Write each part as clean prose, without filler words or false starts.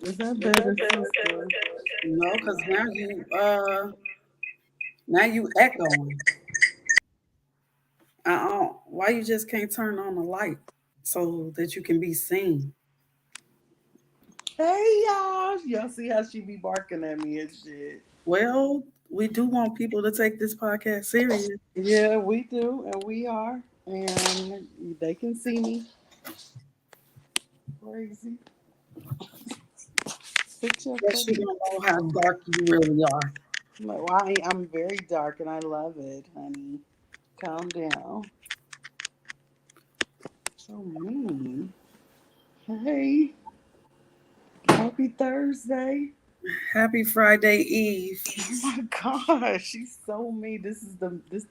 Is that better, sister? No, because now you echoing. Why you just can't turn on the light so that you can be seen? Hey y'all. Y'all see how she be barking at me and shit. Well, we do want people to take this podcast serious. Yeah, we do, and we are. And they can see me. Crazy. Sit your Yes, you fucking don't know how dark you really are. like, why I'm very dark and I love it, honey. Calm down. So mean. Hey, happy Thursday. Happy Friday Eve. Oh my gosh, she's so mean. This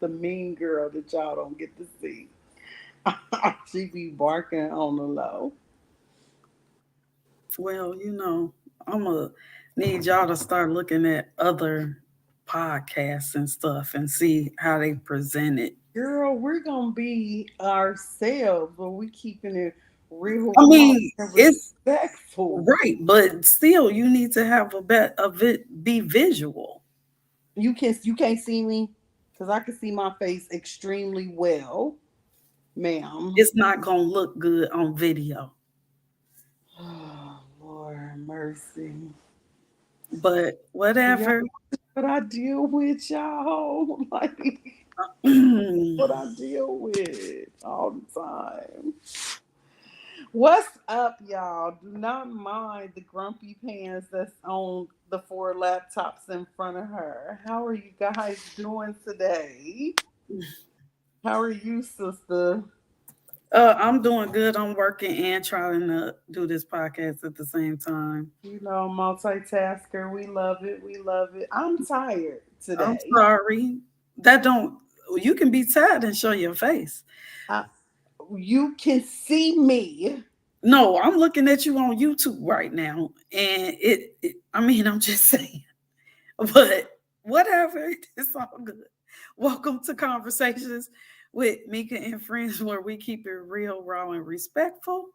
the mean girl that y'all don't get to see. She be barking on the low. Well, I'm going to need y'all to start looking at other podcasts and stuff and see how they present it. Girl, we're gonna be ourselves, but we keeping it real I raw mean, and it's respectful. right, but still, you need to have be visual. You can't see me because I can see my face extremely well, ma'am. It's not gonna look good on video. Oh, Lord mercy. But Y'all, whatever. what I deal with, y'all. Like what I deal with all the time. What's up, y'all? Do not mind the grumpy pants that's on the four laptops in front of her. How are you guys doing today? How are you, sister? I'm doing good. I'm working and trying to do this podcast at the same time. You know, multitasker. We love it. We love it. I'm tired I'm today. sorry. That don't You can be sad and show your face. I, you can see me. No, I'm looking at you on YouTube right now, and I mean, I'm just saying. But whatever, it's all good. Welcome to Conversations with Mika and Friends, where we keep it real, raw, and respectful.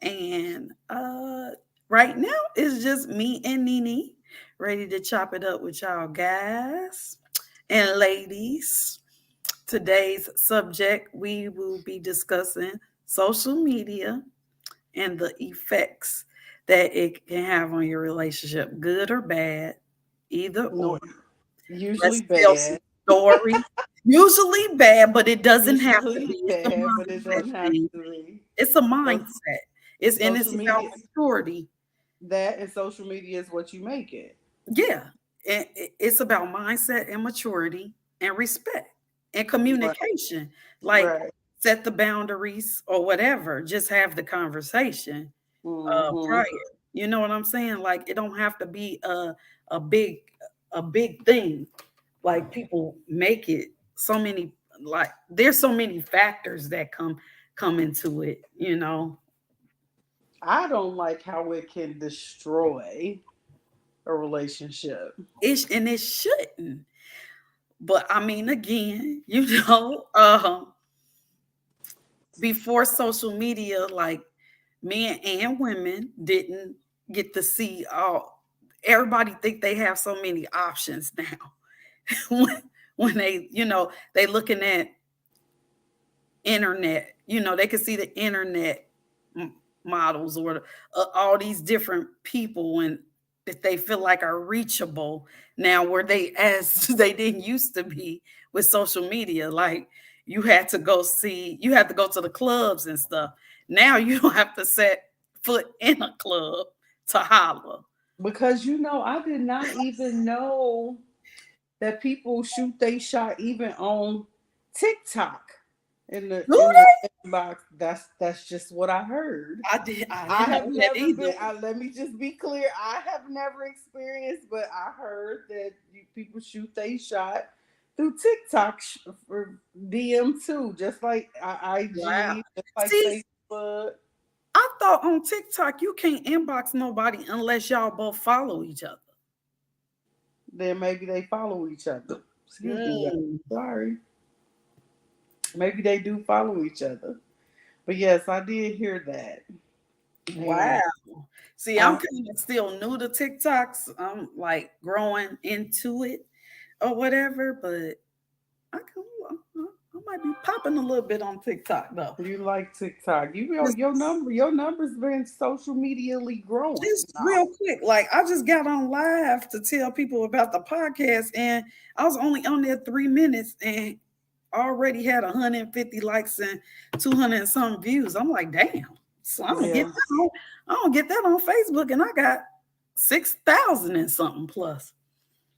And right now, it's just me and Nene ready to chop it up with y'all guys and ladies. Today's subject, we will be discussing social media and the effects that it can have on your relationship, good or bad, either or. No, usually Let's tell some bad. stories. Usually bad, but it doesn't have to Usually be. It's a bad, but it mindset doesn't have thing. to be. It's a So mindset. It's social about media, maturity. that and social media is what you make it. Yeah. It's about mindset and maturity and respect and Right. communication. Like Right. set the boundaries or whatever. Just have the conversation Hmm. prior. You know what I'm saying? Like it don't have to be a big a big thing. Like people make it so many, like there's so many factors that come into it. I don't like how it can destroy a relationship. And it shouldn't. But I mean, again, before social media, like men and women didn't get to see all. Everybody think they have so many options now. when they looking at internet, they can see the internet m- models or all these different people and that they feel like are reachable now, where they as they didn't used to be with social media. Like you had to go to the clubs and stuff. Now you don't have to set foot in a club to holler. Because I did not even know that people shoot they shot even on TikTok Do in the they? inbox. That's just what I heard. I I didn't know have that never either. been. Let me just be clear. I have never experienced, but I heard that people shoot they shot through TikTok for DM too, just like Wow. IG, just like See, Facebook. I thought on TikTok you can't inbox nobody unless y'all both follow each other. Then maybe they follow each other. Excuse me, y'all. Mm, Sorry. Maybe they do follow each other. But yes, I did hear that. wow. And See, I'm kind of still new to TikToks. I'm like growing into it or whatever, but I might be popping a little bit on TikTok though. You like TikTok? You know your numbers been social medially growing. Just real quick, like I just got on live to tell people about the podcast, and I was only on there 3 minutes and already had 150 likes and 200 and some views. I'm like, damn. So I don't get that on Facebook, and I got 6,000 and something plus.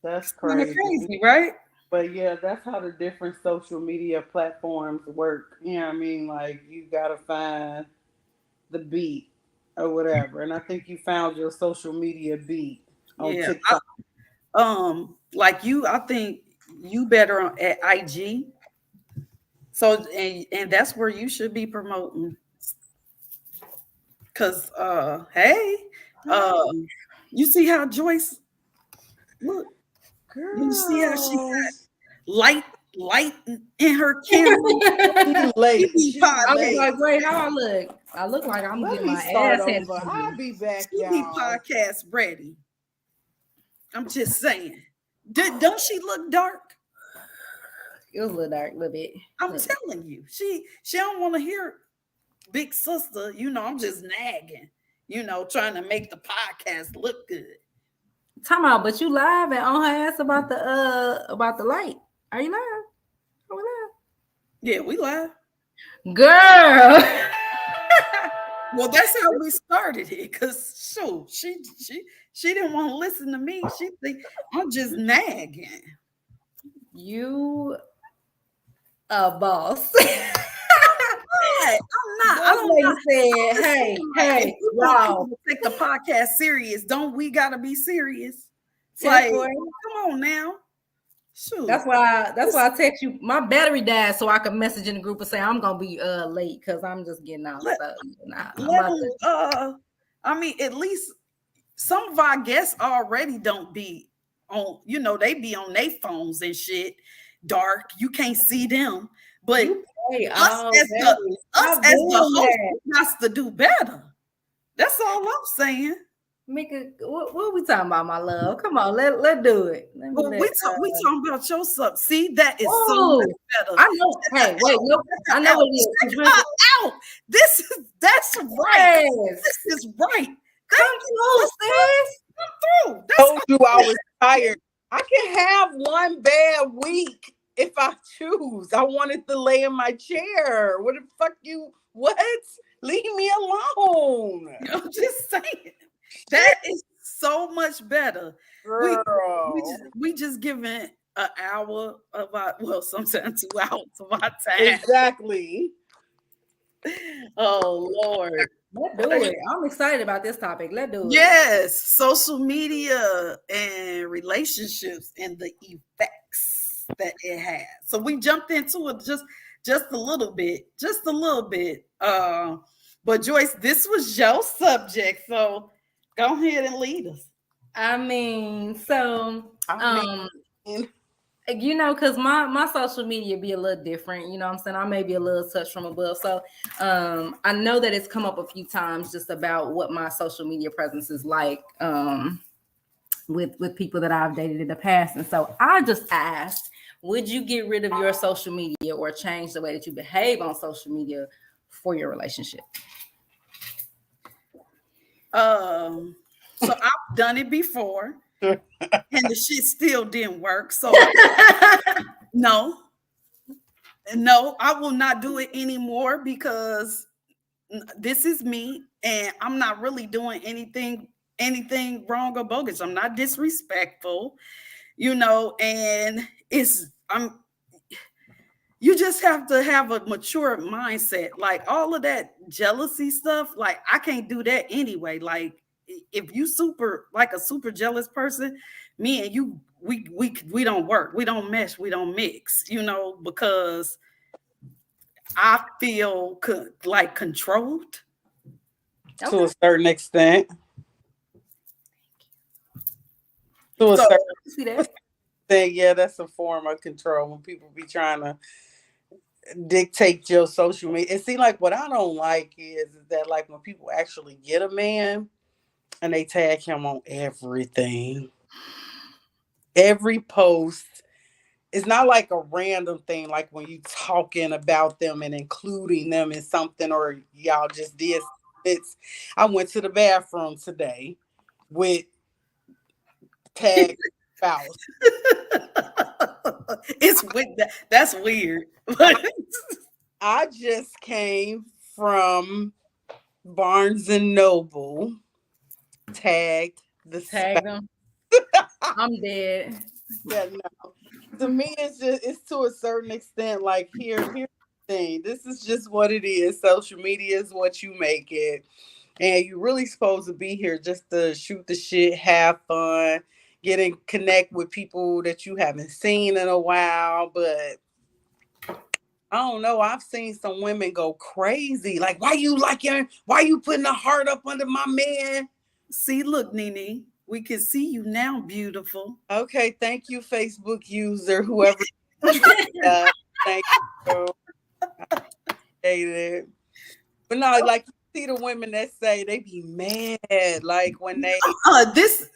That's crazy, right? But yeah, that's how the different social media platforms work. You know what I mean? Like you gotta find the beat or whatever. And I think you found your social media beat on TikTok. Like you, I think you better at IG. So and that's where you should be promoting. Cause hey, you see how Joyce look? Girl. You see how she got light in her camera? I was like, wait, how I look? I look like I'm getting my ass handed. I'll be back, y'all. Be podcast ready. I'm just saying. Don't she look dark? It was a little dark, a little bit. I'm telling you, she don't want to hear big sister. You know, I'm just nagging. You know, trying to make the podcast look good. Time out, but you live and on her ass about the light. Are you live? Are we live? Yeah, we live. Girl. Well, that's how we started it. Cause she didn't want to listen to me. She think I'm just nagging. You a boss. I'm not. I don't say, hey, wow. Take the podcast serious. Don't we gotta be serious? Like, come on now. Shoot. That's why I text you. My battery died, so I could message in the group and say I'm gonna be late because I'm just getting out. I mean, at least some of our guests already don't be on. You know, they be on their phones and shit. Dark. You can't see them. But us as the host has to do better. That's all I'm saying. Mika, what are we talking about, my love? Come on, let do it. We talking about your stuff. See, that is so much better. I know. Hey, wait, no, I know it is. Out. That's right. Yes. This is right. Come through, sis. Come through. I told you I was tired. I can have one bad week if I choose. I wanted to lay in my chair. What the fuck you? What? Leave me alone. I'm just saying. That is so much better. Girl. We just giving an hour of our, sometimes 2 hours of our time. Exactly. Oh Lord. Let's do it. I'm excited about this topic. Let's do it. Yes, social media and relationships and the effects that it has. So we jumped into it just a little bit. But Joyce, this was your subject, so go ahead and lead us. I mean, you know, because my social media be a little different, you know what I'm saying? I may be a little touch from above. So I know that it's come up a few times just about what my social media presence is like with people that I've dated in the past. And so I just asked, would you get rid of your social media or change the way that you behave on social media for your relationship? So I've done it before and the shit still didn't work. So no, I will not do it anymore because this is me and I'm not really doing anything wrong or bogus. I'm not disrespectful, you know, and you just have to have a mature mindset. Like all of that jealousy stuff, like I can't do that anyway. Like if you like a super jealous person, me and you, we don't work, we don't mesh, we don't mix, you know, because I feel like controlled to a certain extent. To a certain extent, yeah, that's a form of control when people be trying to dictate your social media. It seems like what I don't like is that like when people actually get a man And they tag him on everything. Every post. It's not like a random thing, like when you talking about them and including them in something, or y'all just did. It's. I went to the bathroom today with tag spouse. It's with that. That's weird. I just came from Barnes and Noble, tagged the Tag them. I'm dead. Yeah, no. To me, it's to a certain extent like here's the thing. This is just what it is. Social media is what you make it, and you're really supposed to be here just to shoot the shit, have fun, connect with people that you haven't seen in a while. But I don't know. I've seen some women go crazy. Like, why you putting a heart up under my man? See, look, Nene, we can see you now, beautiful. Okay, thank you, Facebook user, whoever. Thank you. I appreciate it. But no, like you see the women that say they be mad, like when they this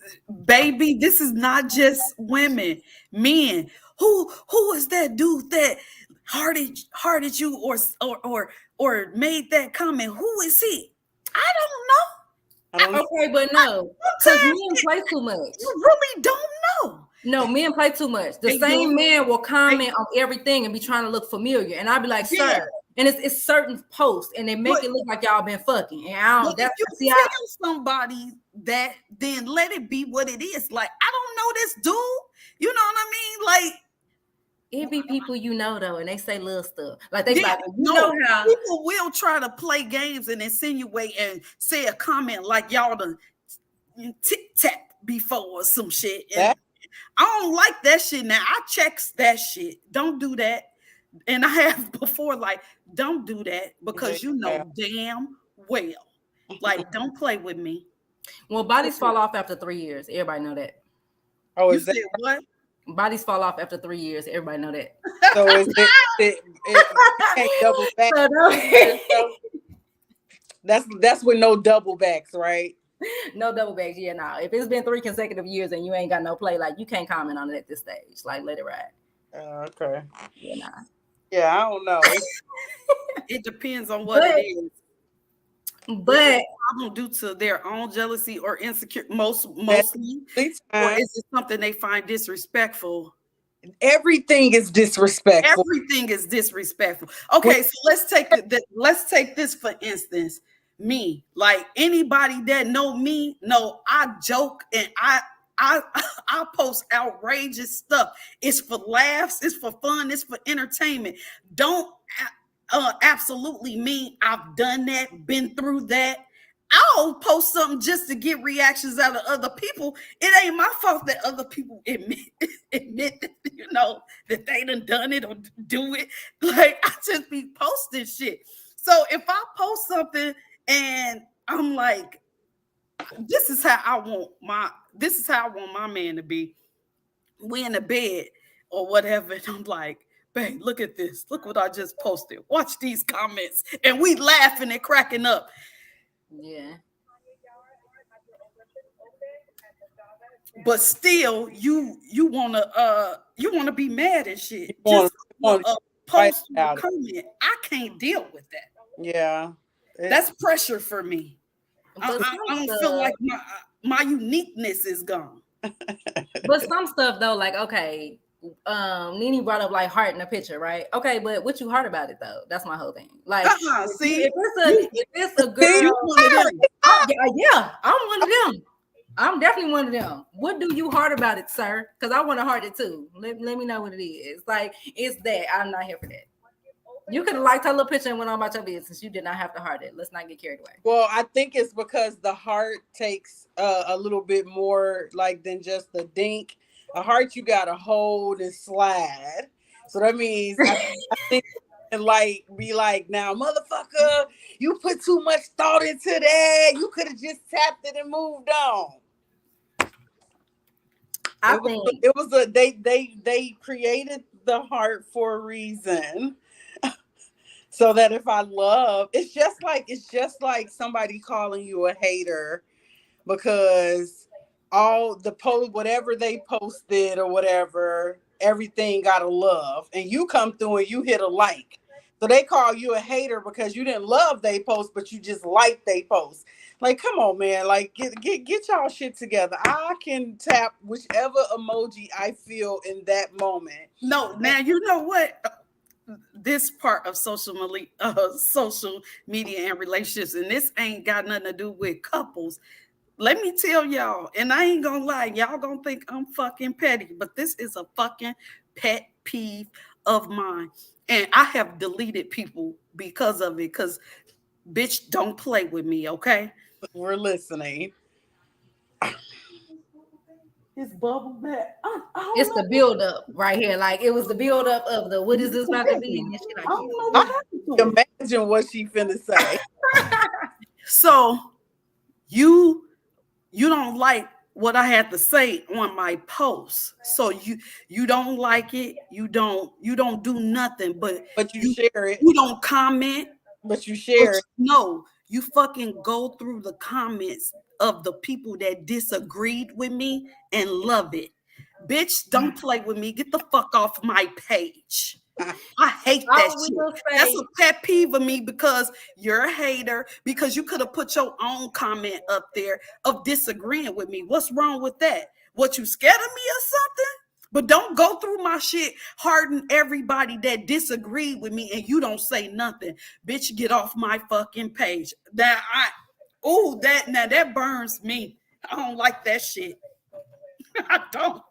baby, this is not just women, men. Who is that dude that hearted you or made that comment? Who is he? I don't know. Okay, but no, because men play too much. You really don't know. No, men play too much. The same man will comment on everything and be trying to look familiar, and I'll be like, sir. And it's certain posts, and they make it look like y'all been fucking. And I don't. If you tell somebody that, then let it be what it is. Like, I don't know this dude. You know what I mean? Like, it be people you know though, and they say little stuff. Like they like, you know how people will try to play games and insinuate and say a comment like y'all done tic tac before or some shit. And I don't like that shit. Now I checks that shit. Don't do that. And I have before, like, don't do that because you know damn well. Like, don't play with me. Well, bodies fall off after 3 years. Everybody know that. Oh, is that what? Bodies fall off after 3 years. Everybody know that. So is it can't double back. So that's with no double backs, right? No double backs. Yeah, no. If it's been 3 consecutive years and you ain't got no play, like you can't comment on it at this stage. Like, let it ride. Okay. Yeah, nah. Yeah, I don't know. It depends on what it is. But problem due to their own jealousy or insecure mostly, or is it something they find disrespectful? Everything is disrespectful. Everything is disrespectful. Okay, so let's take this for instance. Me, like anybody that know me, know I joke and I post outrageous stuff. It's for laughs, it's for fun, it's for entertainment. Don't absolutely mean I've done that, been through that. I'll post something just to get reactions out of other people. It ain't my fault that other people admit that, you know, that they done it or do it. Like, I just be posting shit. So if I post something and I'm like, this is how I want my man to be. We in the bed or whatever, and I'm like, babe, look at this. Look what I just posted. Watch these comments. And we laughing and cracking up. Yeah. But still, you wanna be mad and shit. Just post a comment. I can't deal with that. Yeah. That's pressure for me. I don't feel like my uniqueness is gone. But some stuff though, like, okay, Nene brought up like heart in the picture, right? Okay, but what you heart about it though? That's my whole thing. Like, see, if it's a girl, yeah, I'm one of them. I'm definitely one of them. What do you heart about it, sir? Because I want to heart it too. Let me know what it is. Like, it's that. I'm not here for that. You could have liked her little picture and went on about your business. You did not have to heart it. Let's not get carried away. Well, I think it's because the heart takes a little bit more like than just the dink. A heart you gotta hold and slide. So that means I think and like be like, now, motherfucker, you put too much thought into that. You could have just tapped it and moved on. They created the heart for a reason. So that if I love, it's just like somebody calling you a hater because all the post, whatever they posted or whatever, everything got a love, and you come through and you hit a like. So they call you a hater because you didn't love they post, but you just like they post. Like, come on, man. Like, get y'all shit together. I can tap whichever emoji I feel in that moment. No, now you know what? This part of social media and relationships, and this ain't got nothing to do with couples. Let me tell y'all, and I ain't gonna lie, y'all gonna think I'm fucking petty, but this is a fucking pet peeve of mine. And I have deleted people because of it, because bitch, don't play with me, okay? We're listening. It's bubble back. It's the build up right here. Like it was the build up of the what is this about to be? And shit like I don't know what happened to it. Imagine what she finna say. So you don't like what I had to say on my post. So you don't like it. You don't do nothing, but you share it. You don't comment, but you share it. No, you fucking go through the comments of the people that disagreed with me and love it. Bitch, don't play with me. Get the fuck off my page. I hate that shit. That's a pet peeve of me, because you're a hater, because you could have put your own comment up there of disagreeing with me. What's wrong with that? What, you scared of me or something? But don't go through my shit harden everybody that disagreed with me and you don't say nothing. Bitch, get off my fucking page. That burns me. I don't like that shit. I don't.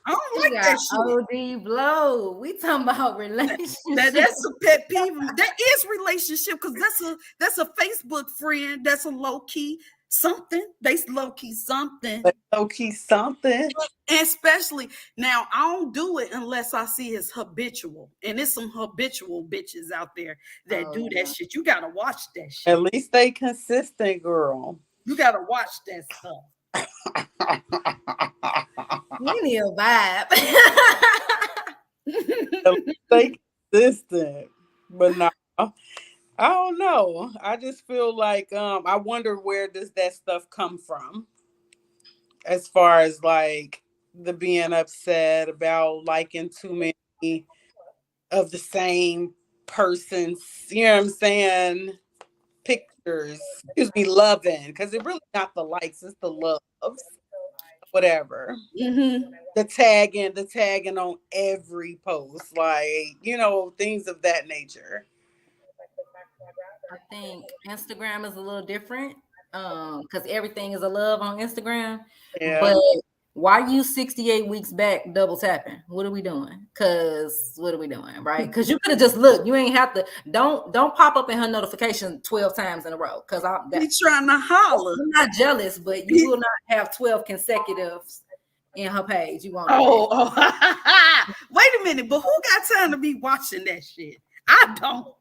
I don't like that shit. OD blow. We talking about relationships. That's a pet peeve. That is relationship, because that's a Facebook friend. That's a low key something. They low key something. But low key something. And especially now, I don't do it unless I see it's habitual. And there's some habitual bitches out there that do that shit. You gotta watch that shit. At least they consistent, girl. You gotta watch that stuff. You need a vibe. Stay consistent, but no, I don't know. I just feel like I wonder, where does that stuff come from? As far as like the being upset about liking too many of the same person's, you know what I'm saying, pictures. Excuse me, loving, because it really not the likes, it's the loves. Whatever. Mm-hmm. The tagging on every post, like, you know, things of that nature. I think Instagram is a little different because everything is a love on Instagram. Yeah. But why you 68 weeks back double tapping? What are we doing? Right? Because you could have just looked. You ain't have to. Don't pop up in her notification 12 times in a row. Because He's trying to holler. I'm not jealous, but you will not have 12 consecutives in her page. You won't. Wait a minute, but who got time to be watching that shit? I don't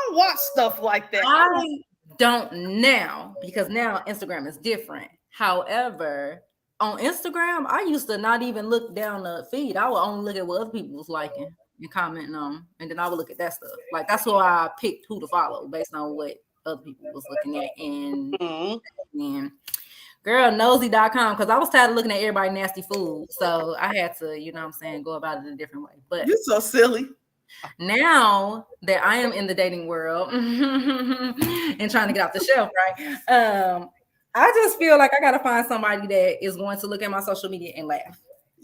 watch stuff like that. I don't now, because now Instagram is different. However, on Instagram, I used to not even look down the feed. I would only look at what other people was liking and commenting on, and then I would look at that stuff. Like, that's why I picked who to follow based on what other people was looking at. And girl, nosy.com, because I was tired of looking at everybody nasty food. So I had to, you know what I'm saying, go about it a different way. But you're so silly. Now that I am in the dating world and trying to get off the shelf, right? I just feel like I gotta find somebody that is going to look at my social media and laugh.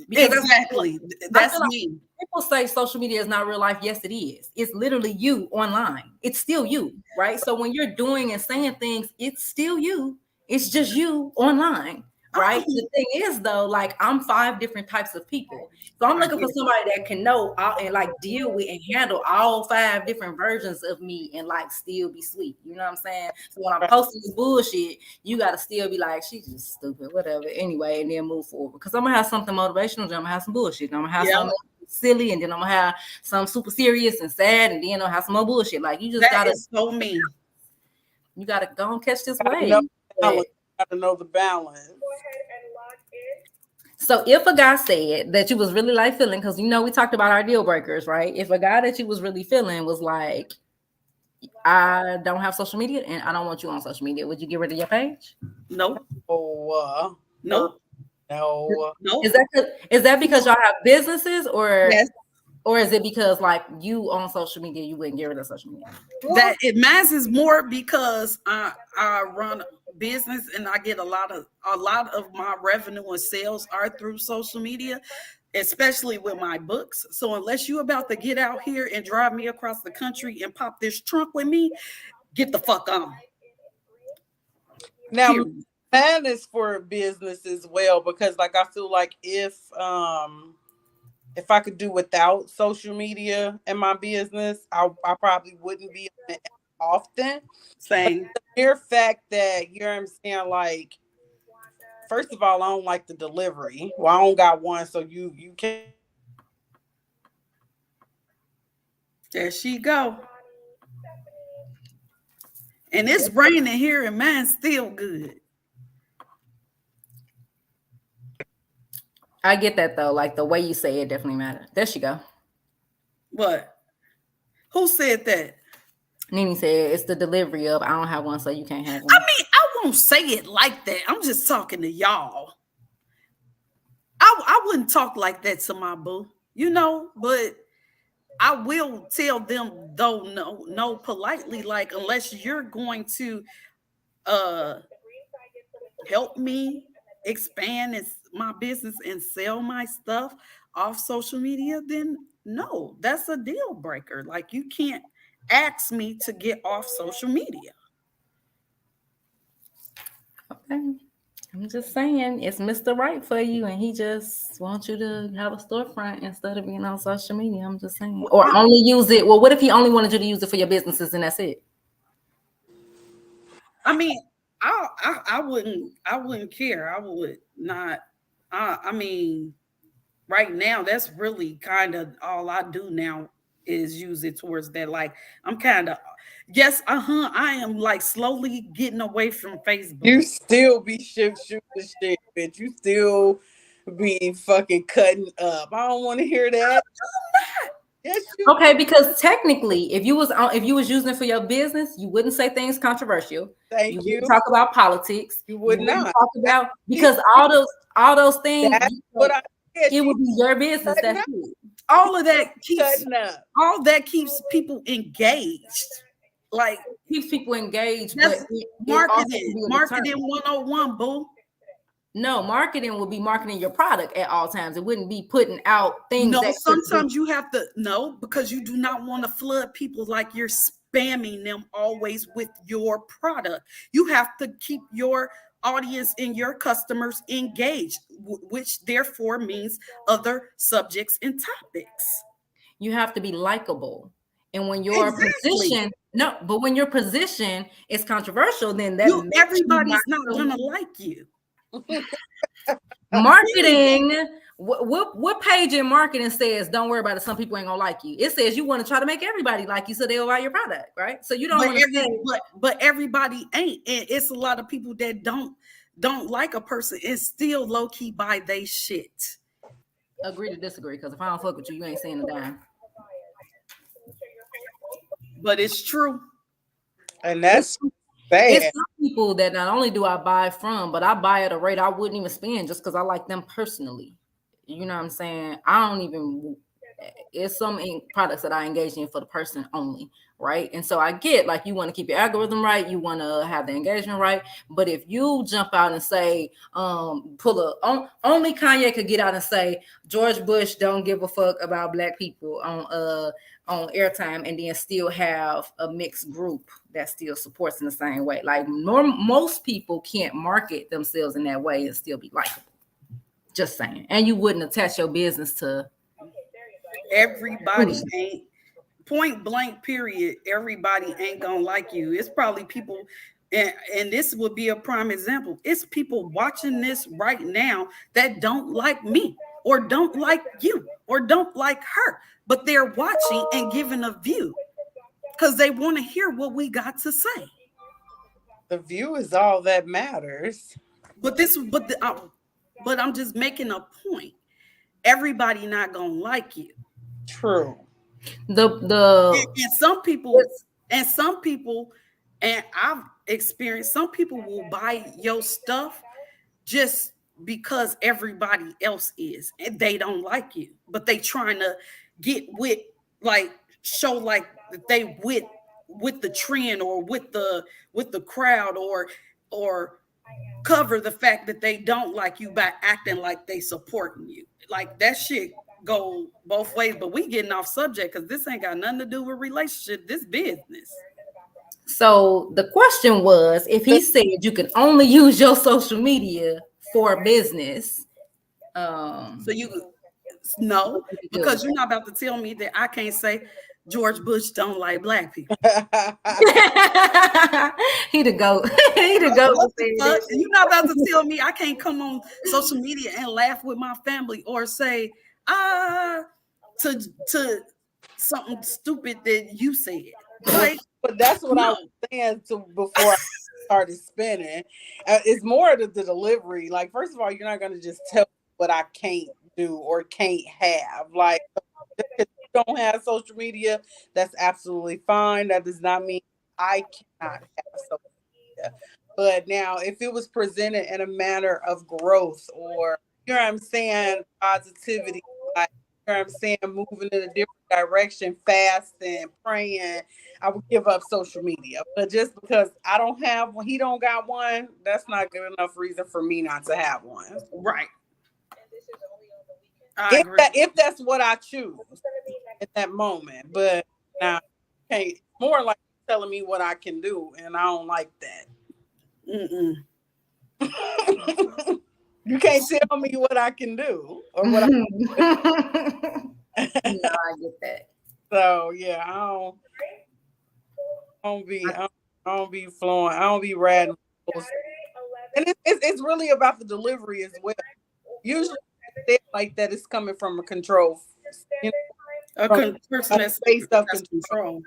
Because exactly. That's me. People say social media is not real life. Yes, it is. It's literally you online. It's still you, right? So when you're doing and saying things, it's still you. It's just you online, right? The thing is, though, like, I'm 5 different types of people. So I'm looking for somebody that can know and like deal with and handle all 5 different versions of me and like still be sweet. You know what I'm saying? So when I'm posting this bullshit, you got to still be like, she's just stupid, whatever. Anyway, and then move forward. Because I'm going to have something motivational, then I'm going to have some bullshit. I'm going to have something silly, and then I'm going to have some super serious and sad, and then I'll have some more bullshit. Like, you just got to. So mean. You got to go and catch this wave. Got to know the balance. So if a guy said that you was really like feeling, because you know we talked about our deal breakers, right? If a guy that you was really feeling was like, I don't have social media and I don't want you on social media. Would you get rid of your page? No, Oh, no, no. no. Is that because y'all have businesses Yes. or is it because like you on social media you wouldn't get rid of social media? That it matters more because I run a business and I get a lot of my revenue and sales are through social media, especially with my books. So unless you about to get out here and drive me across the country and pop this trunk with me, get the fuck on. Now, Period. that is for business as well, because like I feel like if I could do without social media in my business, I probably wouldn't be on it often. Same. The mere fact that, you know what I'm saying, like, first of all, I don't like the delivery. Well, I don't got one, so you can't. There she go. And it's raining here and mine's still good. I get that though. Like the way you say it definitely matters. There she go. What? Who said that? Nene said it's the delivery of I don't have one, so you can't have one. I mean, I won't say it like that. I'm just talking to y'all. I wouldn't talk like that to my boo, you know, but I will tell them though no politely, like unless you're going to help me expand my business and sell my stuff off social media, then no, that's a deal breaker. Like you can't ask me to get off social media. Okay. I'm just saying it's Mr. Right for you, and he just wants you to have a storefront instead of being on social media. I'm just saying, or only use it. Well, what if he only wanted you to use it for your businesses and that's it? I mean, I wouldn't care. I would not. I mean, right now that's really kind of all I do now is use it towards that. Like I'm kind of yes, I am like slowly getting away from Facebook. You still be shooting shit, bitch. You still be fucking cutting up. I don't want to hear that. Yes, okay, because technically, if you was using it for your business, you wouldn't say things controversial. Thank you. Wouldn't talk about politics. You would not talk about because all those things. That's what I said. It would be your business. That's it. All of that keeps people engaged. Like keeps people engaged. That's marketing 101, boo. No, marketing will be marketing your product at all times. It wouldn't be putting out things. No, sometimes you have to because you do not want to flood people like you're spamming them always with your product. You have to keep your audience and your customers engaged, which therefore means other subjects and topics. You have to be likable. And when your position, but when your position is controversial, then everybody's not gonna like you. Marketing, what page in marketing says don't worry about it, some people ain't gonna like you? It says you want to try to make everybody like you so they'll buy your product, right? So you don't want to say but everybody ain't, and it's a lot of people that don't like a person and still low-key buy they shit. Agree to disagree, because if I don't fuck with you, you ain't saying a dime. But it's true. And that's bad. It's some people that not only do I buy from, but I buy at a rate I wouldn't even spend just because I like them personally. You know what I'm saying? It's some products that I engage in for the person only, right? And so I get like you want to keep your algorithm right, you want to have the engagement right, but if you jump out and say, only Kanye could get out and say George Bush don't give a fuck about black people on airtime, and then still have a mixed group that still supports in the same way. Like most people can't market themselves in that way and still be likable. Just saying. And you wouldn't attach your business to everybody. Ain't point blank period. Everybody ain't gonna like you. It's probably people, and this would be a prime example. It's people watching this right now that don't like me or don't like you or don't like her, but they're watching and giving a view because they want to hear what we got to say. The view is all that matters. But I'm just making a point. Everybody not gonna like you. True. And some people And some people, and I've experienced, some people will buy your stuff just because everybody else is, and they don't like you, but they trying to get with, like, show like that they with the trend or with the crowd, or cover the fact that they don't like you by acting like they supporting you. Like, that shit go both ways. But we getting off subject because this ain't got nothing to do with relationship, this business. So the question was, if he said you can only use your social media for business, so you no, because you're not about to tell me that I can't say George Bush don't like black people. he the goat. He the goat. You're not about to tell me I can't come on social media and laugh with my family or say to something stupid that you said. Like, but that's what I was saying before I started spinning. It's more of the delivery. Like, first of all, you're not going to just tell me what I can't do or can't have. Like, if you don't have social media, that's absolutely fine. That does not mean I cannot have social media. But now, if it was presented in a manner of growth, or, you know what I'm saying, positivity, like, you know what I'm saying, moving in a different direction, fasting, praying, I would give up social media. But just because I don't have one, he don't got one, that's not good enough reason for me not to have one. Right. If that's what I choose at that moment. But now, hey, more like telling me what I can do, and I don't like that. You can't tell me what I can do or what I can do. No, I get that. So yeah, I don't be flowing. I don't be ratting. And it's really about the delivery as well. Usually, like that, it's coming from a control. You know, a person that's based up control.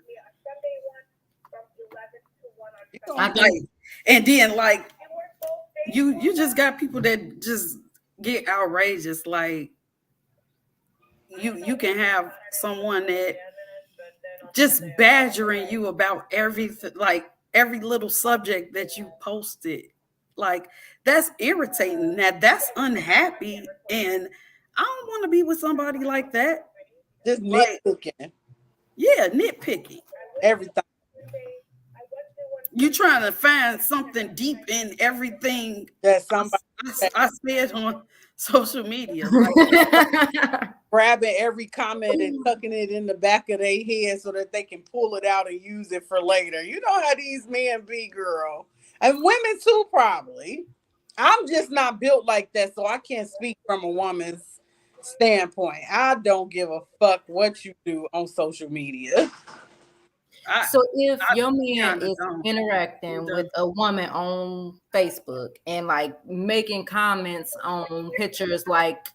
And then, like, you just got people that just get outrageous. Like, you can have someone that just badgering you about everything, like every little subject that you posted. Like, that's irritating. That's unhappy, and I don't want to be with somebody like that. Just nitpicking. Yeah, nitpicking everything. You trying to find something deep in everything that somebody I said on social media. Like, grabbing every comment and tucking it in the back of their head so that they can pull it out and use it for later. You know how these men be, girl. And women too, probably. I'm just not built like that, so I can't speak from a woman's standpoint. I don't give a fuck what you do on social media. So if your man is interacting with a woman on Facebook and like making comments on pictures like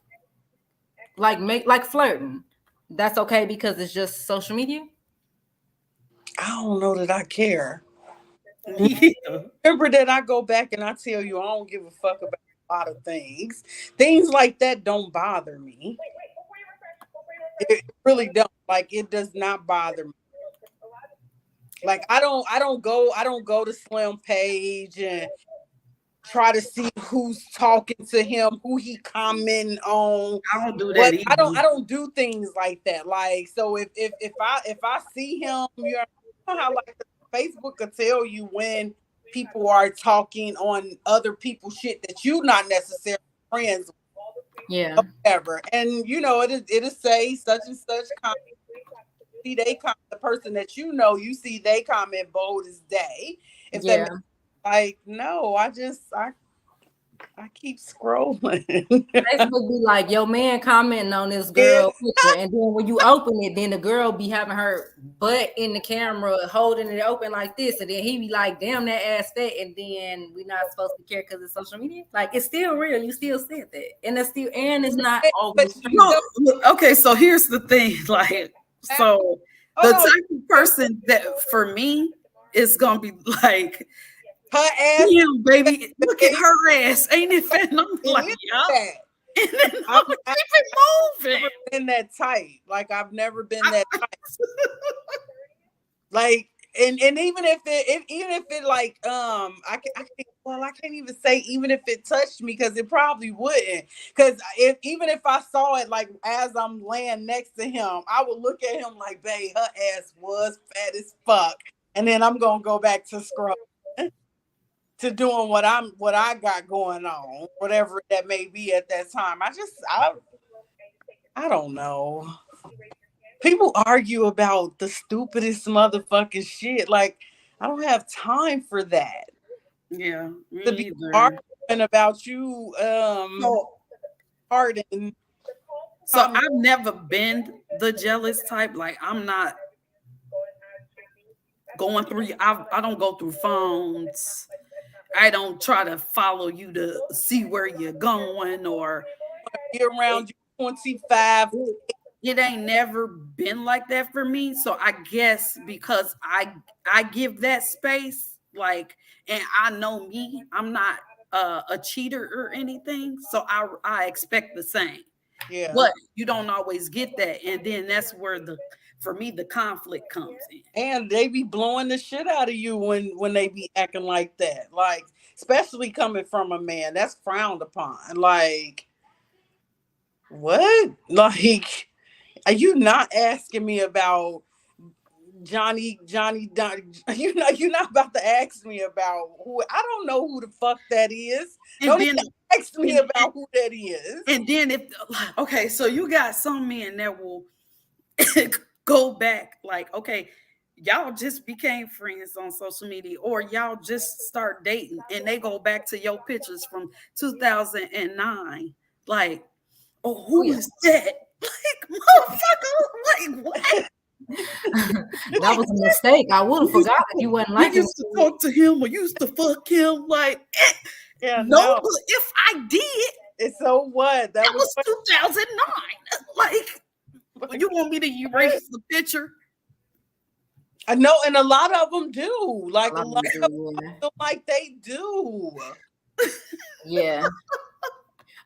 flirting, that's okay because it's just social media? I don't know that I care. Remember that I go back and I tell you I don't give a fuck about a lot of things. Things like that don't bother me. It really don't. Like, it does not bother me. Like, I don't go to Slim page and try to see who's talking to him, who he commenting on. I don't do that. I don't do things like that. Like, so if I see him, you know how like Facebook will tell you when people are talking on other people's shit that you not necessarily friends with. Yeah. Whatever. And you know, it'll say such and such comment. See they comment, the person that you see they comment bold as day. If that like, no, I keep scrolling. Facebook be like, your man commenting on this girl picture, and then when you open it, then the girl be having her butt in the camera, holding it open like this, and then he be like, damn, that ass fat, and then we not supposed to care because it's social media. Like, it's still real. You still said that, and it's not always true. Okay, so here's the thing, like, so the type of person that for me is gonna be like, her ass, damn, baby, look at her ass, ain't it fat? And I'm like, yeah. And then I'm keep it moving. I've never been that tight. Like, I've never been that tight. Like, and even if it like I can't even say even if it touched me, because it probably wouldn't, because even if I saw it like as I'm laying next to him, I would look at him like, babe, her ass was fat as fuck, and then I'm gonna go back to scrolling, to doing what I got going on, whatever that may be at that time. I don't know. People argue about the stupidest motherfucking shit. Like, I don't have time for that. Yeah, To be me either. arguing about you, pardon. So I've never been the jealous type. Like, I'm not going through. I don't go through phones. I don't try to follow you to see where you're going or Be around you 25. It ain't never been like that for me. So I guess because I give that space, like, and I know me, I'm not a cheater or anything. So I expect the same. Yeah. But you don't always get that. And then that's where for me the conflict comes in. And they be blowing the shit out of you when they be acting like that. Like, especially coming from a man, that's frowned upon. Like, what? Like, are you not asking me about Johnny? You're not about to ask me about who. I don't know who the fuck that is. And Don't then even ask me about who that is. And then okay, so you got some men that will go back, like, okay, y'all just became friends on social media, or y'all just start dating, and they go back to your pictures from 2009, like, oh, who is that? Like, motherfucker, like, what? That was a mistake. I would have forgot if you wasn't like you used to talk to him or used to fuck him, like, Yeah, no, but if I did, it's so what? That was 2009. Like, you want me to erase the picture? I know, and a lot of them do. Like, a lot of them feel like they do. Yeah.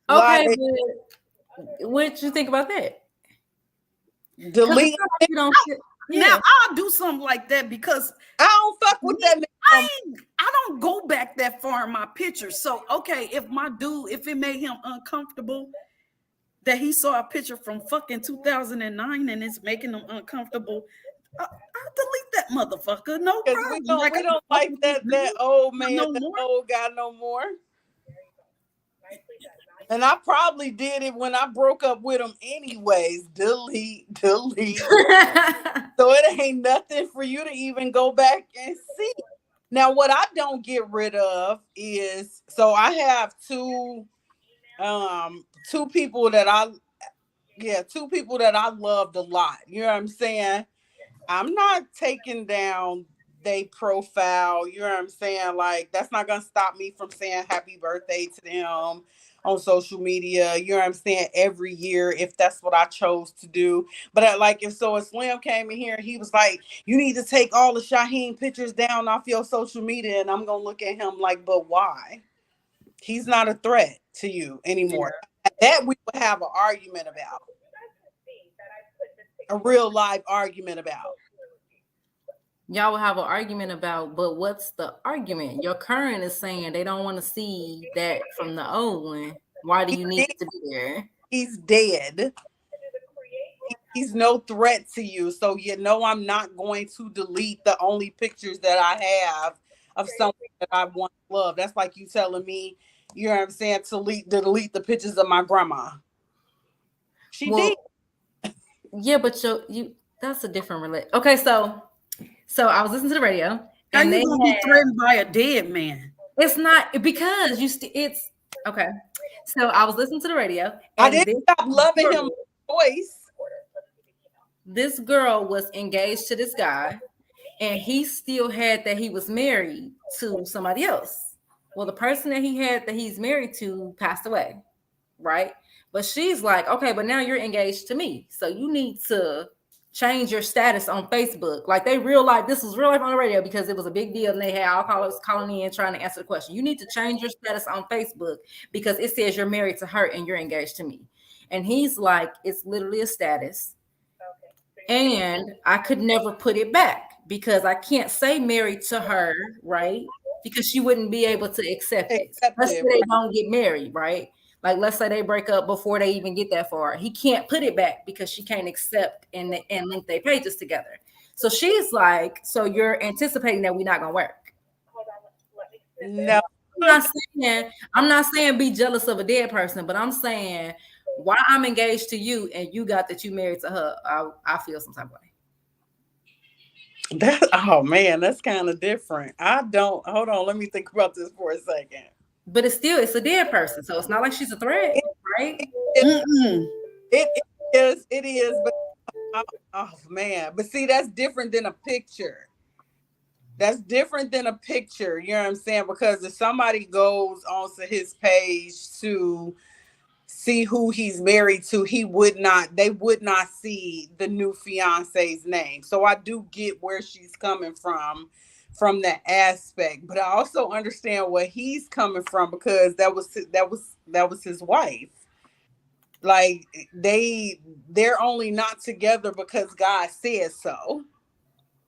Okay, like, but what you think about that? Delete. Now I'll do something like that because I don't fuck with that. I don't go back that far in my pictures. So okay, if it made him uncomfortable that he saw a picture from fucking 2009 and it's making him uncomfortable, I'll delete that motherfucker. No problem. We don't like that old man, old guy no more. And I probably did it when I broke up with him anyways. Delete. So it ain't nothing for you to even go back and see. Now, what I don't get rid of is, so I have two people that I loved a lot. You know what I'm saying? I'm not taking down their profile. You know what I'm saying? Like, that's not gonna stop me from saying happy birthday to them on social media. You know what I'm saying? Every year, if that's what I chose to do. But if Slim came in here and he was like, you need to take all the Shaheen pictures down off your social media, and I'm gonna look at him like, but why? He's not a threat to you anymore. Yeah. That we would have an argument about. A real live argument about. Y'all will have an argument about, but what's the argument? Your current is saying they don't want to see that from the old one. Why do you need to be there? He's dead. He's no threat to you. So I'm not going to delete the only pictures that I have of someone that I once loved. That's like you telling me, you know what I'm saying, to delete the pictures of my grandma. She did. Yeah, but that's a different relate. Okay, so I was listening to the radio, and they gonna be threatened by a dead man. It's not because it's okay. So I was listening to the radio. I didn't stop loving him voice. This girl was engaged to this guy, and he still had that he was married to somebody else. Well, the person that he's married to passed away, right? But she's like, okay, but now you're engaged to me, so you need to change your status on Facebook. Like, this was real life on the radio because it was a big deal, and they had all callers calling in trying to answer the question. You need to change your status on Facebook because it says you're married to her and you're engaged to me. And he's like, it's literally a status, and I could never put it back because I can't say married to her, right? Because she wouldn't be able to accept it. Let's say they don't get married, right? Like, let's say they break up before they even get that far. He can't put it back because she can't accept and link their pages together. So she's like, so you're anticipating that we're not gonna work? No. I'm not saying be jealous of a dead person, but I'm saying why I'm engaged to you and you got that you married to her, I feel some type of way. Oh man, that's kind of different. I don't, hold on, let me think about this for a second. But it's a dead person, so it's not like she's a threat, right? It is, but oh man, but see, that's different than a picture. That's different than a picture, you know what I'm saying? Because if somebody goes onto his page to see who he's married to, they would not see the new fiance's name. So I do get where she's coming from that aspect, but I also understand where he's coming from, because that was his wife. Like, they're only not together because God says so,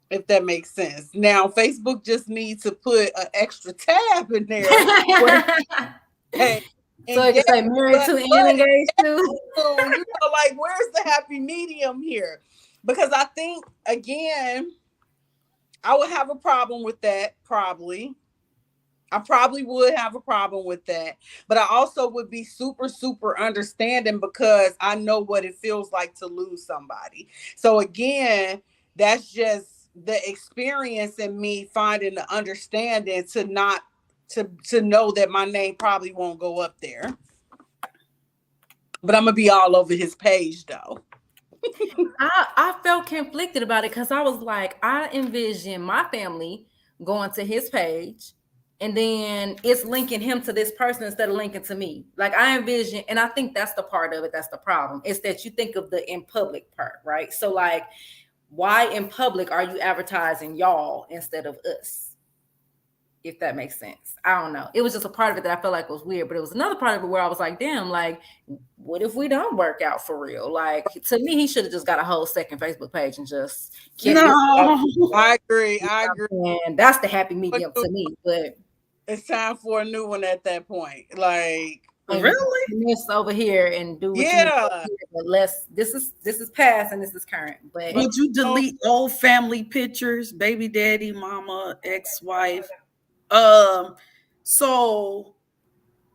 if that makes sense. Now Facebook just needs to put an extra tab in there. So you say married to and engaged to? Like, where's the happy medium here? Because I think, again, I would have a problem with that, probably. I probably would have a problem with that. But I also would be super, super understanding, because I know what it feels like to lose somebody. So again, that's just the experience in me finding the understanding to know that my name probably won't go up there. But I'm gonna be all over his page though. I felt conflicted about it, because I was like, I envision my family going to his page and then it's linking him to this person instead of linking to me. Like, I envision, and I think that's the part of it that's the problem. It's that you think of the in public part, right? So like, why in public are you advertising y'all instead of us? If that makes sense. I don't know. It was just a part of it that I felt like was weird, but it was another part of it where I was like, damn, like, what if we don't work out for real? Like, to me, he should have just got a whole second Facebook page and just kept I agree. And that's the happy medium to me. But it's time for a new one at that point. Like, really? This over here and do what but less. This is past and this is current. But would you delete old family pictures, baby daddy, mama, ex-wife? So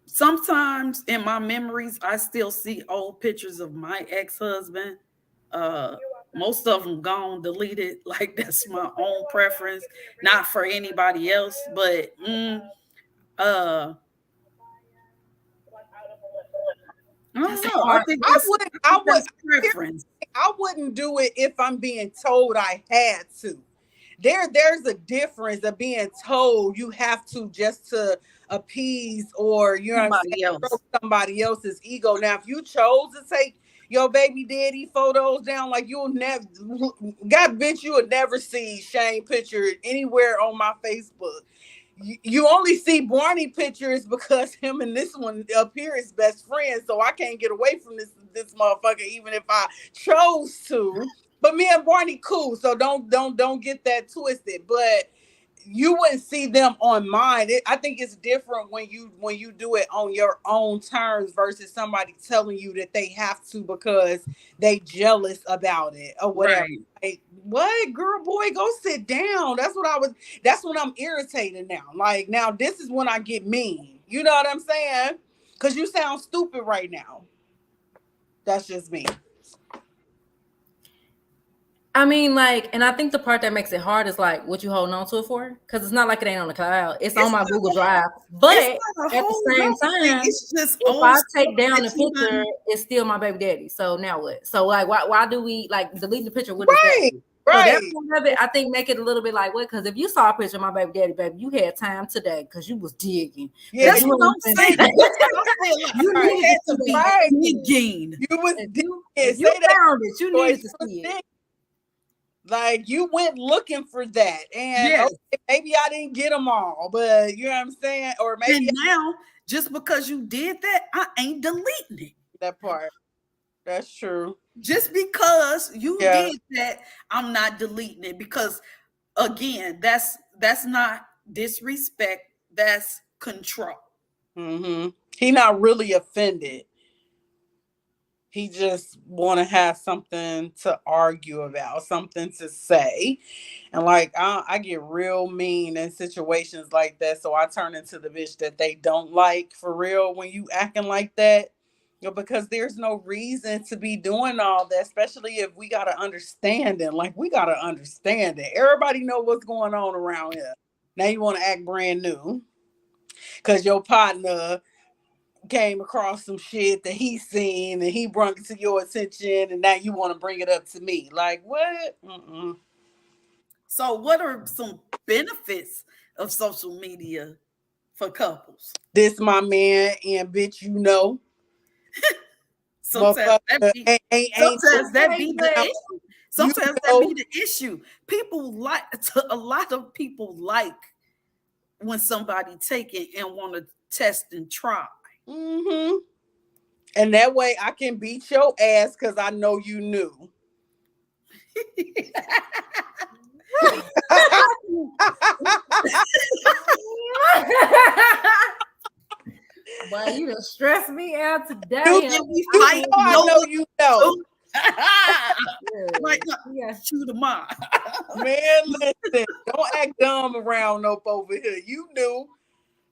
sometimes in my memories, I still see old pictures of my ex-husband. Most of them gone, deleted. Like, that's my own preference, not for anybody else. But I don't know. I think I wouldn't do it if I'm being told I had to. There's a difference of being told you have to just to appease or, you know, somebody else's ego. Now, if you chose to take your baby daddy photos down, like, you'll never, God bitch, you would never see Shane picture anywhere on my Facebook. You only see Barney pictures because him and this one up here is best friends. So I can't get away from this motherfucker, even if I chose to. But me and Barney cool, so don't get that twisted. But you wouldn't see them on mine. I think it's different when you do it on your own terms versus somebody telling you that they have to because they jealous about it or whatever. Right. Like, what, girl, boy, go sit down. That's when I'm irritated now. Like, now this is when I get mean. You know what I'm saying? Because you sound stupid right now. That's just me. I mean, like, and I think the part that makes it hard is like, what you holding on to it for? Because it's not like it ain't on the cloud. It's on my Google Drive. But at the same time, it's just if I take down the picture, it's still my baby daddy. So now what? So like, why do we like delete the picture? What is that? Right. So that's one of it. I think make it a little bit like what? Because if you saw a picture of my baby daddy, baby, you had time today because you was digging. Yeah, that's what I'm saying. You had to be digging. You was digging. You found it. You needed to see it. Like, you went looking for that, and yes. Okay, maybe I didn't get them all, but you know what I'm saying? Or maybe now, just because you did that, I ain't deleting it. That part. That's true. Just because you did that, I'm not deleting it because again, that's not disrespect, that's control. Mm-hmm. He not really offended. He just want to have something to argue about, something to say. And like, I get real mean in situations like that. So I turn into the bitch that they don't like for real when you acting like that. Because there's no reason to be doing all that, especially if we got to understand it. Like, we got to understand it. Everybody know what's going on around here. Now you want to act brand new because your partner came across some shit that he seen and he brought it to your attention, and now you want to bring it up to me. Like, what? Mm-mm. So what are some benefits of social media for couples? This my man, and bitch, you know. Sometimes that be, sometimes that be the down. issue. Sometimes that be the issue. People like, a lot of people like when somebody take it and want to test and try. Mm-hmm. And that way I can beat your ass because I know you knew. Boy, you done stressed me out today. I know you know. Like, shoot them out. Man, listen, don't act dumb around up over here. You knew.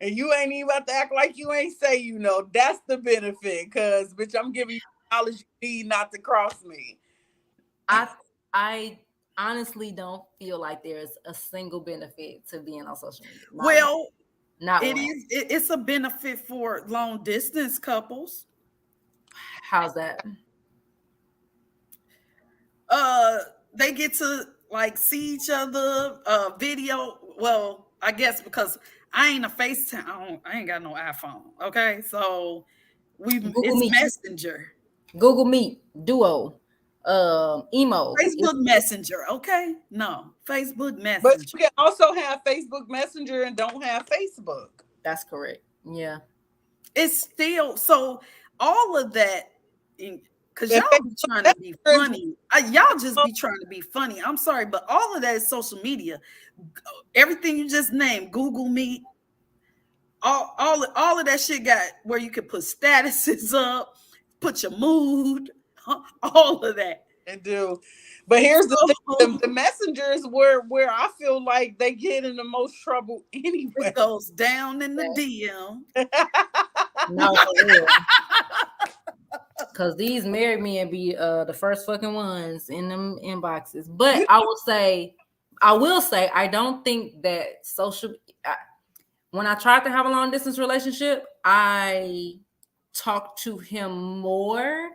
And you ain't even about to act like you ain't say you know. That's the benefit, because bitch, I'm giving you knowledge you need not to cross me. I honestly don't feel like there's a single benefit to being on social media. It's a benefit for long distance couples. How's that? They get to like see each other, video. Well, I guess because I ain't a FaceTime. I ain't got no iPhone. Okay, so it's Meet. Messenger, Google Meet, Duo, Emo, Facebook Messenger. Okay, no, Facebook Messenger. But you can also have Facebook Messenger and don't have Facebook. That's correct. Yeah, it's still so all of that. Because y'all be trying to be funny. Y'all just be trying to be funny. I'm sorry, but all of that is social media. Everything you just named, Google Meet, all of that shit got where you can put statuses up, put your mood, all of that. They do. But here's the thing, the messengers where I feel like they get in the most trouble anyway. It goes down in the DM. No, for real. Because these married men be the first fucking ones in them inboxes. But I will say, I don't think that when I tried to have a long distance relationship, I talked to him more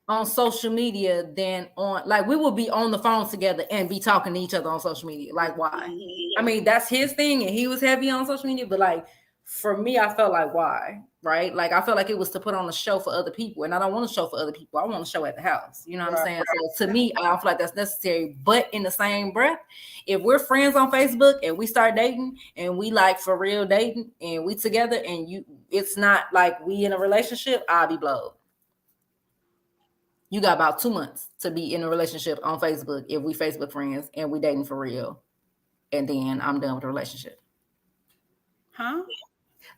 on social media than on, like, we would be on the phone together and be talking to each other on social media. Like, why? I mean, that's his thing and he was heavy on social media, but like, for me, I felt like, why? Right? Like, I felt like it was to put on a show for other people, and I don't want to show for other people. I want to show at the house. You know what I'm saying? So to me, I don't feel like that's necessary. But in the same breath, if we're friends on Facebook and we start dating and we like for real dating and we together and it's not like we in a relationship, I'll be blowed. You got about 2 months to be in a relationship on Facebook if we Facebook friends and we dating for real, and then I'm done with the relationship. Huh?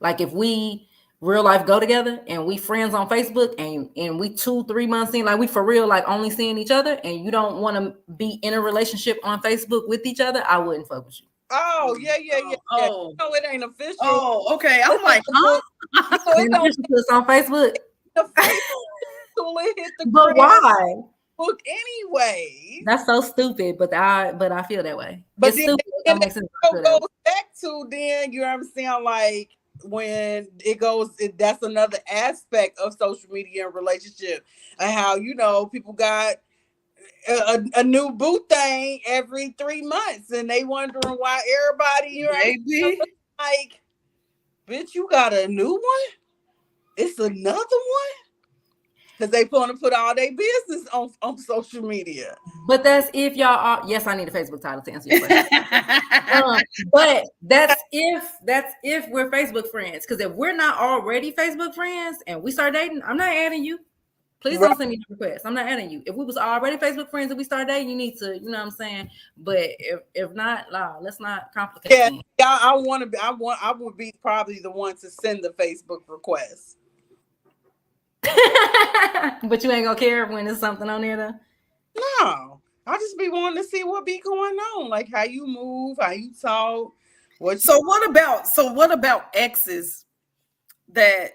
Like, if we real life go together and we friends on Facebook and we 2-3 months in, like we for real, like only seeing each other, and you don't want to be in a relationship on Facebook with each other, I wouldn't fuck with you. Oh, yeah. Oh. No, it ain't official. Oh, okay. I'm like, huh? It's on Facebook. Hit the but why? Book anyway. That's so stupid, but I feel that way. But it's then, stupid. And it goes back to then, you know what I'm saying? Like, when it goes, that's another aspect of social media and relationship, and how, you know, people got a new boo thing every 3 months, and they wondering why everybody, you know, like, bitch, you got a new one? It's another one? Because they want to put all their business on social media. But that's if y'all are. Yes, I need a Facebook title to answer your question. But that's if we're Facebook friends. Because if we're not already Facebook friends and we start dating, I'm not adding you. Please don't send me the request. I'm not adding you. If we was already Facebook friends and we start dating, you need to, you know what I'm saying? But if not, let's not complicate things. Yeah, I would be probably the one to send the Facebook request. But you ain't gonna care when there's something on there though? No. I'll just be wanting to see what be going on, like how you move, how you talk. So what about exes that,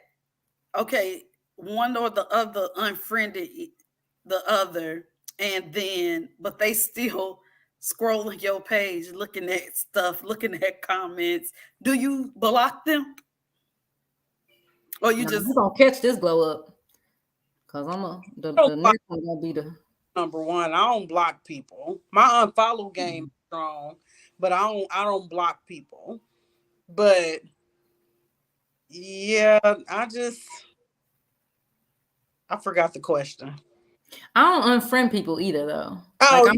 okay, one or the other unfriended the other, and then but they still scrolling your page, looking at stuff, looking at comments. Do you block them, or you just gonna catch this glow up? Cause the next one gonna be the number one. I don't block people. My unfollow game is strong, but I don't block people. But yeah, I forgot the question. I don't unfriend people either though. Like,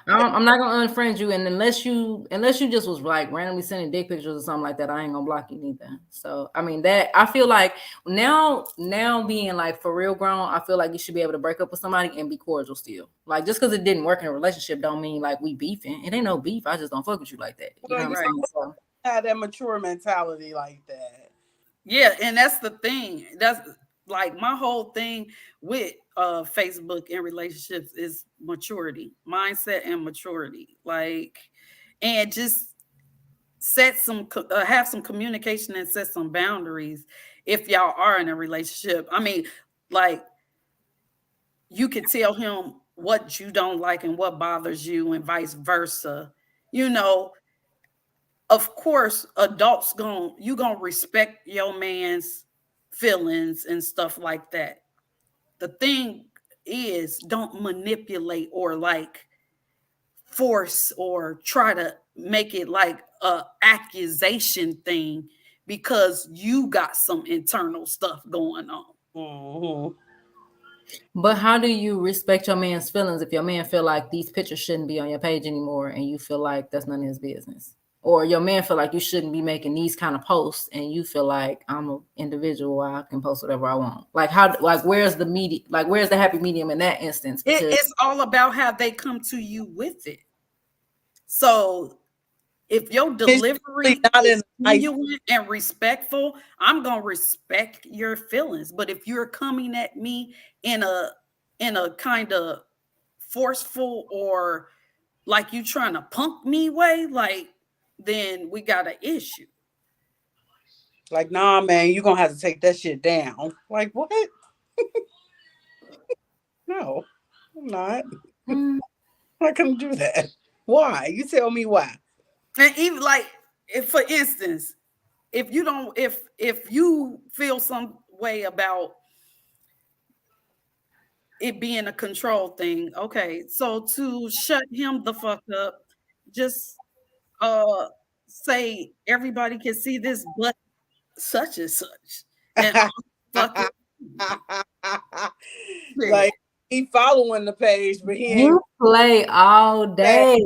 I'm not gonna unfriend you, and unless you just was like randomly sending dick pictures or something like that, I ain't gonna block you neither. So I mean, that I feel like now being like for real grown, I feel like you should be able to break up with somebody and be cordial still. Like, just because it didn't work in a relationship don't mean like we beefing. It ain't no beef. I just don't fuck with you like that. You know what I'm saying? So, have that mature mentality like that. Yeah, and that's the thing. That's like my whole thing with Facebook and relationships is maturity, mindset, and maturity. Like, and just set some have some communication and set some boundaries if y'all are in a relationship. I mean, like, you could tell him what you don't like and what bothers you, and vice versa. You know, of course, adults you gonna respect your man's feelings and stuff like that. The thing is, don't manipulate or like force or try to make it like a accusation thing because you got some internal stuff going on. Mm-hmm. But how do you respect your man's feelings if your man feel like these pictures shouldn't be on your page anymore and you feel like that's none of his business? Or your man feel like you shouldn't be making these kind of posts and you feel like I'm an individual, I can post whatever I want. Like, where's the happy medium in that instance? It's all about how they come to you with it. So if your delivery is genuine and respectful, I'm gonna respect your feelings. But if you're coming at me in a kind of forceful or like you trying to punk me way, like, then we got an issue. Like, nah, man, you're gonna have to take that shit down. Like, what? No, I'm not. I couldn't do that. Why? You tell me why. And even like, if for instance, if you feel some way about it being a control thing, okay, so to shut him the fuck up, just say everybody can see this but such and such, and fuck it. Like, he following the page, but you play all day.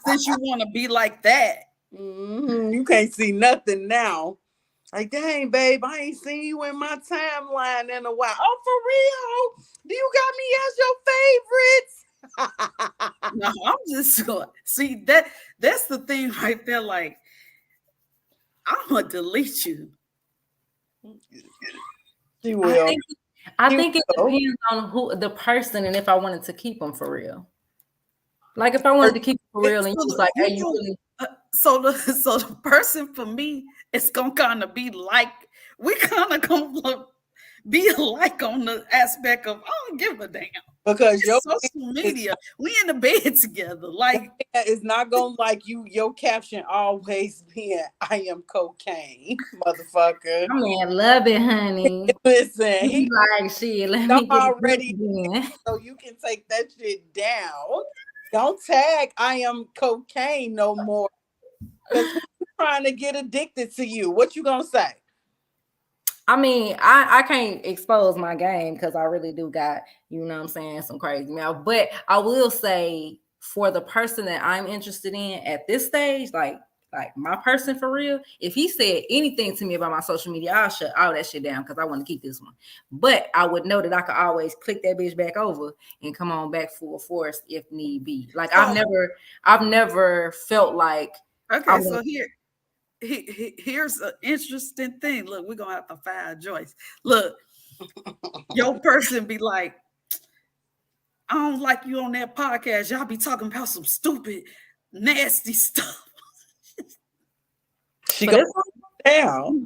Since you want to be like that, you can't see nothing now. Like, dang, babe, I ain't seen you in my timeline in a while. Oh, for real? Do you got me as your favorites? No, I'm just going see that's the thing right there. Like, I'm gonna delete you. She will. I think it depends on who the person and if I wanted to keep them for real. Like, if I wanted to keep them for real and you was like, hey, you really. So the person for me, it's gonna kind of be like, we kind of gonna be alike on the aspect of I don't give a damn, because your social media, we in the bed together. Like, it's not gonna like you. Your caption always being "I am cocaine, motherfucker." I mean, love it, honey. Listen, he like shit. Let me get already, so you can take that shit down. Don't tag "I am cocaine" no more. Because he's trying to get addicted to you. What you gonna say? I mean, I can't expose my game because I really do got, you know what I'm saying, some crazy mouth. But I will say, for the person that I'm interested in at this stage, like, Like my person for real, if he said anything to me about my social media, I'll shut all that shit down because I want to keep this one. But I would know that I could always click that bitch back over and come on back full force if need be. Like I've never felt like okay. So here's an interesting thing. Look, we're gonna have to fire Joyce. Look, your person be like, I don't like you on that podcast. Y'all be talking about some stupid, nasty stuff. She goes down.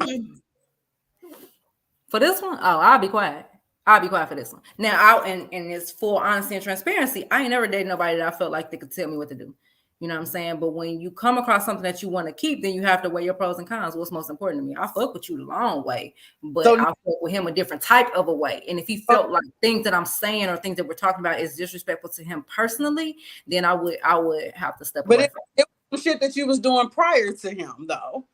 For this one, oh, I'll be quiet. I'll be quiet for this one. Now, and it's full honesty and transparency. I ain't never dated nobody that I felt like they could tell me what to do. You know what I'm saying? But when you come across something that you want to keep, then you have to weigh your pros and cons. What's most important to me? I fuck with you the long way, but I fuck with him a different type of a way. And if he felt like things that I'm saying or things that we're talking about is disrespectful to him personally, then I would have to step away. But it was shit that you was doing prior to him, though.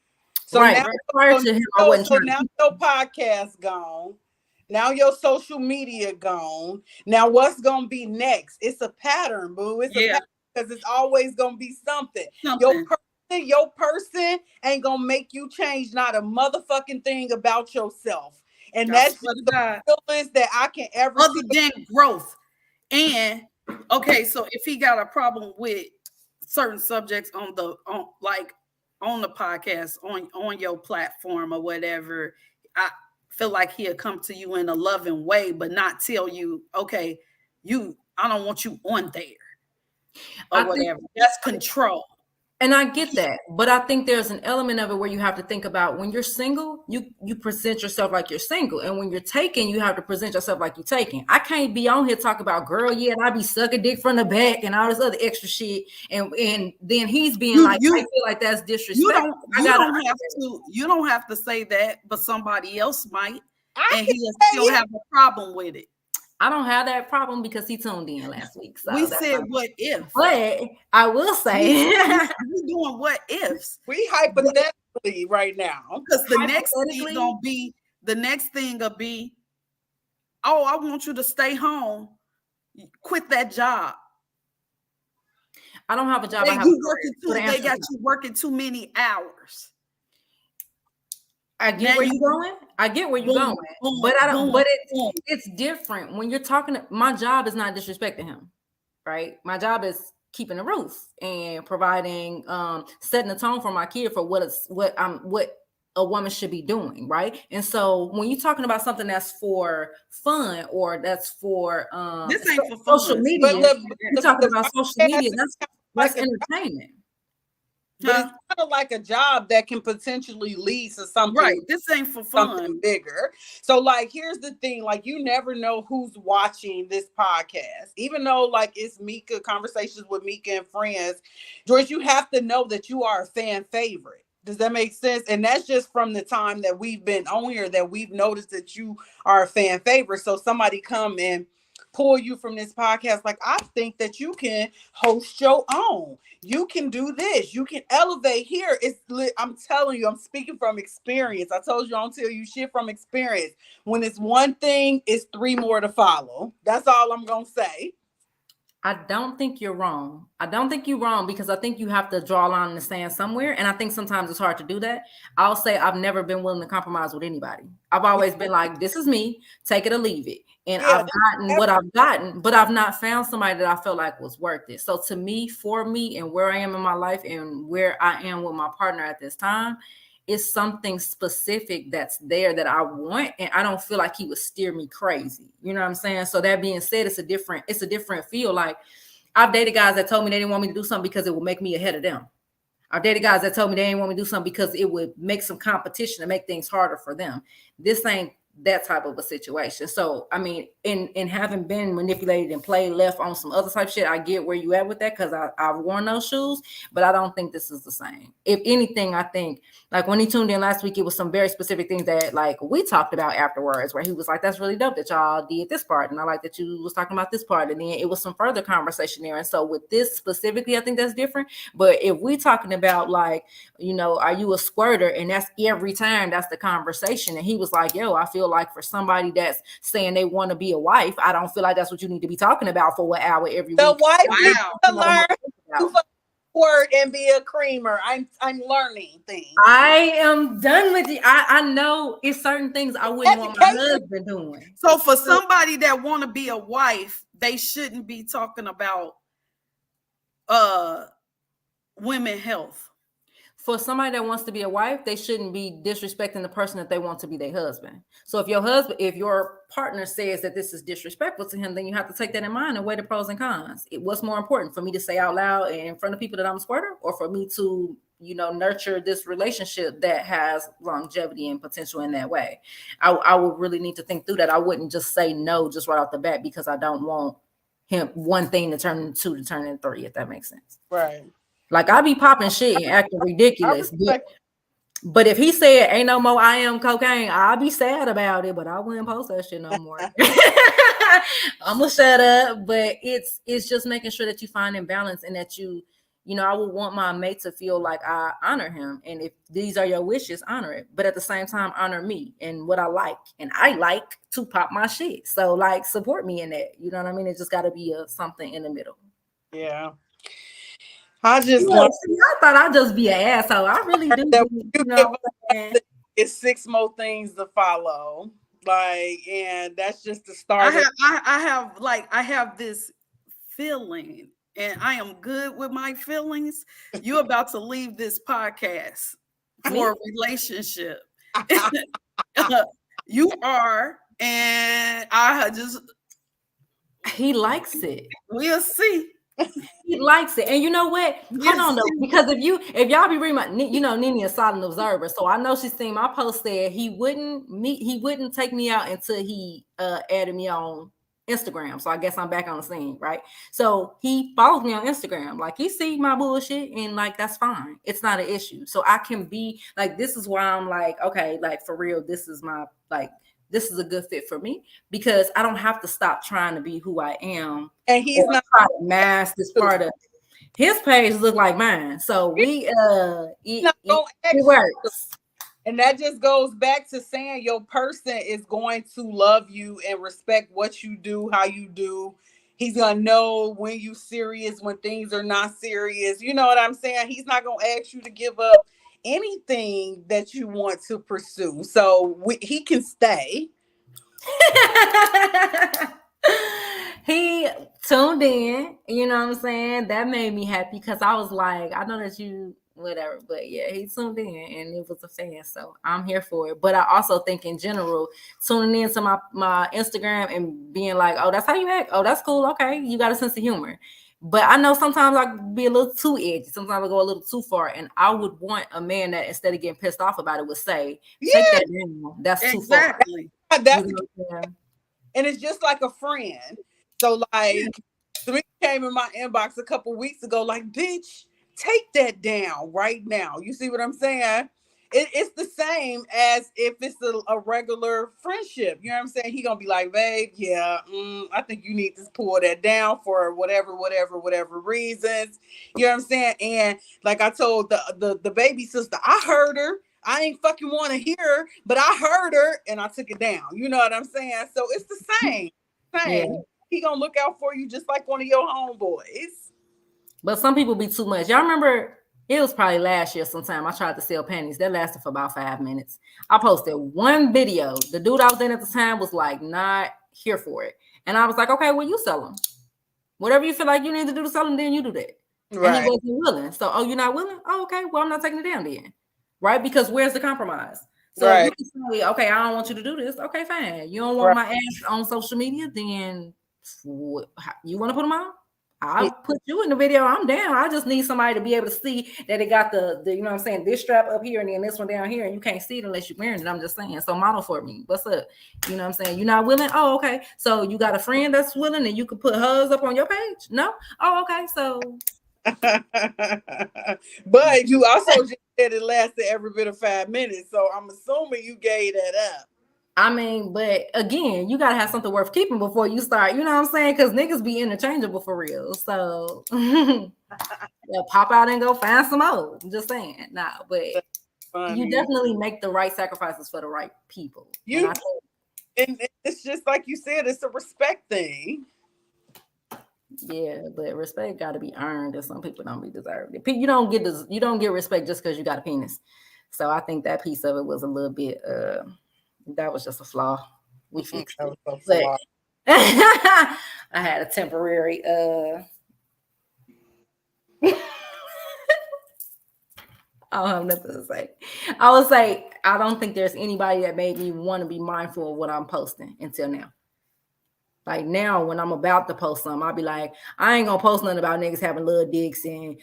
So right, prior to him, I wasn't so now your podcast gone. Now your social media gone. Now what's gonna be next? It's a pattern, boo. It's a pattern because it's always gonna be something. Your person ain't gonna make you change not a motherfucking thing about yourself. And that's just the feelings that I can ever other than growth. And okay, so if he got a problem with certain subjects on the podcast, on your platform or whatever, I feel like he'll come to you in a loving way, but not tell you, okay, I don't want you on there or whatever. That's control. And I get that, but I think there's an element of it where you have to think about when you're single, you present yourself like you're single, and when you're taken, you have to present yourself like you're taken. I can't be on here talking about girl, yeah, and I be sucking dick from the back and all this other extra shit, and then he's being I feel like that's disrespectful. You don't have to say that, but somebody else might, and he'll still have a problem with it. I don't have that problem because he tuned in last week. So we said what if, but I will say we're doing what ifs. We hypothetically right now because the next thing will be, oh, I want you to stay home, quit that job. I don't have a job. They got you working too many hours. I get where you're going. But I don't. But it's different when you're talking. My job is not disrespecting him, right? My job is keeping the roof and providing, setting the tone for my kid for what a woman should be doing, right? And so when you're talking about something that's for fun or that's for this ain't for social media, you're talking about social media. That's entertainment. But it's kind of like a job that can potentially lead to something. Right. This ain't for fun. Something bigger. So, like, here's the thing. Like, you never know who's watching this podcast. Even though, like, it's Mika, conversations with Mika and friends. Joyce, you have to know that you are a fan favorite. Does that make sense? And that's just from the time that we've been on here that we've noticed that you are a fan favorite. So somebody come and pull you from this podcast, like, I think that you can host your own. You can do this. You can elevate here. I'm telling you, I'm speaking from experience. I told you I don't tell you shit from experience. When it's one thing, it's three more to follow. That's all I'm going to say. I don't think you're wrong. I don't think you're wrong because I think you have to draw a line in the sand somewhere. And I think sometimes it's hard to do that. I'll say I've never been willing to compromise with anybody. I've always been like, this is me, take it or leave it. And I've gotten what I've gotten, but I've not found somebody that I felt like was worth it. So to me, for me and where I am in my life and where I am with my partner at this time, it's something specific that's there that I want. And I don't feel like he would steer me crazy. You know what I'm saying? So that being said, it's a different feel. Like I've dated guys that told me they didn't want me to do something because it would make me ahead of them. I've dated guys that told me they didn't want me to do something because it would make some competition and make things harder for them. This ain't that type of a situation. So, I mean, in having been manipulated and played left on some other type shit, I get where you at with that because I've worn those shoes, but I don't think this is the same. If anything, I think like when he tuned in last week, it was some very specific things that like we talked about afterwards where he was like, that's really dope that y'all did this part. And I like that you was talking about this part. And then it was some further conversation there. And so with this specifically, I think that's different. But if we talking about like, you know, are you a squirter? And that's every time that's the conversation. And he was like, yo, I feel like for somebody that's saying they want to be a wife, I don't feel like that's what you need to be talking about for 1 hour every week. The wife needs to learn squirt and be a creamer. I'm learning things. I am done with it. I know it's certain things I wouldn't want my husband doing. So for somebody that want to be a wife, they shouldn't be talking about women health. For somebody that wants to be a wife, they shouldn't be disrespecting the person that they want to be their husband. So if your partner says that this is disrespectful to him, then you have to take that in mind and weigh the pros and cons. What's more important, for me to say out loud in front of people that I'm a squirter, or for me to, nurture this relationship that has longevity and potential in that way? I would really need to think through that. I wouldn't just say no just right off the bat because I don't want him one thing to turn into 2 to turn into 3, if that makes sense. Right. Like, I be popping shit and acting ridiculous. But if he said ain't no more I am cocaine, I'll be sad about it, but I wouldn't post that shit no more. I'm gonna shut up. But it's just making sure that you find in balance, and that I would want my mate to feel like I honor him. And if these are your wishes, honor it. But at the same time, honor me and what I like. And I like to pop my shit. So, like, support me in that. You know what I mean? It just gotta be something in the middle. Yeah. I thought I'd just be an asshole. I really do. It's 6 more things to follow. And that's just the start. I have this feeling, and I am good with my feelings. You're about to leave this podcast for a relationship. You are, and he likes it. We'll see. He likes it. And you know what? Hold on though, because if y'all be reading my, Nene is solid observer, so I know she's seen my post there. He wouldn't take me out until he added me on Instagram. So I guess I'm back on the scene, right? So he follows me on Instagram. Like, he see my bullshit, and like, that's fine. It's not an issue. So I can be like, this is why I'm like, okay, like, for real, this is this is a good fit for me, because I don't have to stop trying to be who I am. And he's not trying to mask this part of his page look like mine. So it works. And that just goes back to saying your person is going to love you and respect what you do, how you do. He's gonna know when you serious, when things are not serious. You know what I'm saying? He's not gonna ask you to give up anything that you want to pursue. So he can stay. He tuned in, you know what I'm saying? That made me happy, because I was like, I know that you whatever, but yeah, he tuned in and it was a fan, so I'm here for it. But I also think in general, tuning into my Instagram and being like, oh, that's how you act, oh, that's cool, okay, you got a sense of humor. But I know sometimes I can be a little too edgy. Sometimes I go a little too far. And I would want a man that, instead of getting pissed off about it, would say, take that down. That's too far. And it's just like a friend. So, like, Three came in my inbox a couple weeks ago, like, bitch, take that down right now. You see what I'm saying? It's the same as if it's a regular friendship. You know what I'm saying? He gonna be like, babe, yeah, I think you need to pull that down for whatever reasons. You know what I'm saying? And like I told the baby sister, I heard her. I ain't fucking want to hear her, but I heard her and I took it down. You know what I'm saying? So it's the same. Yeah. He gonna look out for you just like one of your homeboys. But some people be too much. Y'all remember? It was probably last year sometime. I tried to sell panties. That lasted for about 5 minutes. I posted one video. The dude I was in at the time was like not here for it. And I was like, okay, well, you sell them. Whatever you feel like you need to do to sell them, then you do that. Right. And he wasn't willing. So, oh, you're not willing? Oh, okay. Well, I'm not taking it down then. Right? Because where's the compromise? So right. You can say, okay, I don't want you to do this. Okay, fine. You don't want my ass on social media, then you want to put them on? I'll put you in the video. I'm down. I just need somebody to be able to see that it got the you know what I'm saying, this strap up here and then this one down here, and you can't see it unless you're wearing it. I'm just saying. So model for me. What's up? You know what I'm saying? You're not willing? Oh, okay. So you got a friend that's willing and you can put hers up on your page? No? Oh, okay. So but you also just said it lasted every bit of 5 minutes. So I'm assuming you gave that up. I mean, but again, you gotta have something worth keeping before you start. You know what I'm saying? Because niggas be interchangeable for real. So yeah, pop out and go find some more. I'm just saying. Nah, but you definitely make the right sacrifices for the right people. And it's just like you said, it's a respect thing. Yeah, but respect got to be earned, and some people don't be deserved. You don't get respect just because you got a penis. So I think that piece of it was a little bit. That was just a flaw. We fixed it, but I had a temporary. I don't have nothing to say. I would say I don't think there's anybody that made me want to be mindful of what I'm posting until now. Like now, when I'm about to post something, I'll be like, I ain't gonna post nothing about niggas having little dicks and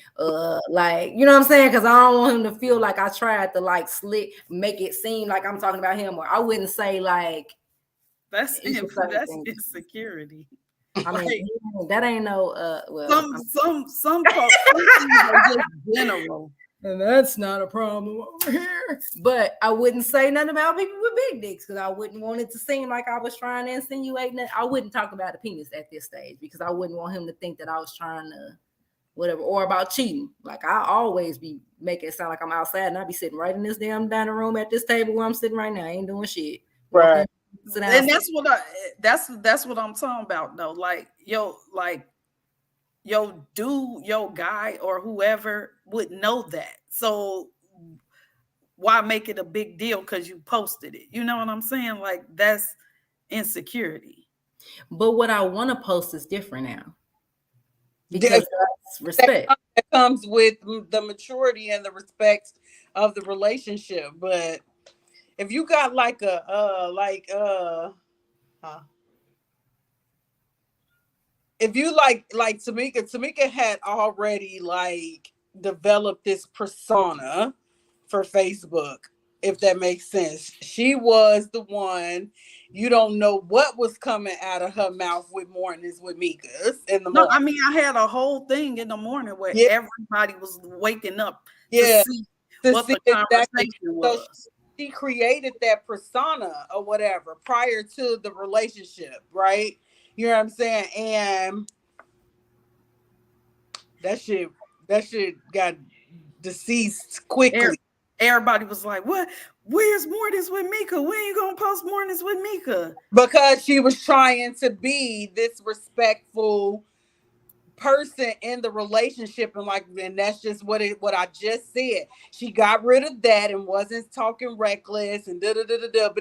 like, you know what I'm saying? Because I don't want him to feel like I tried to like make it seem like I'm talking about him, or I wouldn't say like that's insecurity. I mean, that ain't no well, some things are just general. And that's not a problem over here. But I wouldn't say nothing about people with big dicks because I wouldn't want it to seem like I was trying to insinuate that. I wouldn't talk about the penis at this stage because I wouldn't want him to think that I was trying to whatever, or about cheating. Like I always be making it sound like I'm outside and I be sitting right in this damn dining room at this table where I'm sitting right now. I ain't doing shit. Right. And that's what I'm talking about though. Like your dude, your guy or whoever would know that. So why make it a big deal because you posted it? You know what I'm saying? Like that's insecurity. But what I want to post is different now. Because that's respect. That comes with the maturity and the respect of the relationship. But if you got like if you like Tamika had already like developed this persona for Facebook, if that makes sense. She was the one. You don't know what was coming out of her mouth with mornings with Mika's in the morning. I mean, I had a whole thing in the morning where everybody was waking up to see what the conversation was. So she created that persona or whatever prior to the relationship, right? You know what I'm saying? And that shit got deceased quickly. Everybody was like, "What? Where's Mornings with Mika? When you gonna post Mornings with Mika?" Because she was trying to be this respectful person in the relationship, and that's just what I just said. She got rid of that and wasn't talking reckless and But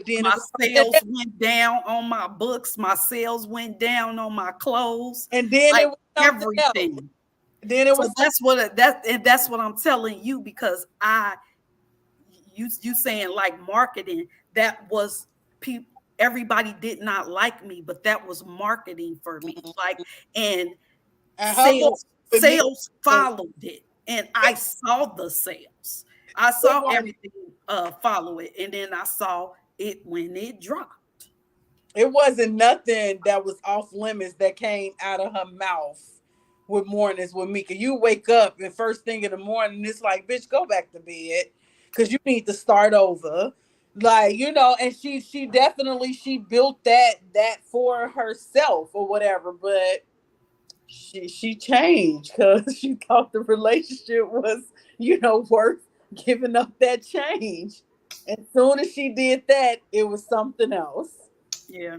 then my sales went down on my books. My sales went down on my clothes, and then like it was everything. Else. Then it was that's what I'm telling you because you saying like marketing, that was people, everybody did not like me, but that was marketing for me. Like, and sales followed it, and I saw the sales. I saw everything follow it, and then I saw it when it dropped. It wasn't nothing that was off limits that came out of her mouth with mornings with Mika. You wake up and first thing in the morning, it's like, bitch, go back to bed because you need to start over. Like, you know, and she definitely built that for herself or whatever, but she changed because she thought the relationship was, you know, worth giving up that change. As soon as she did that, it was something else. Yeah.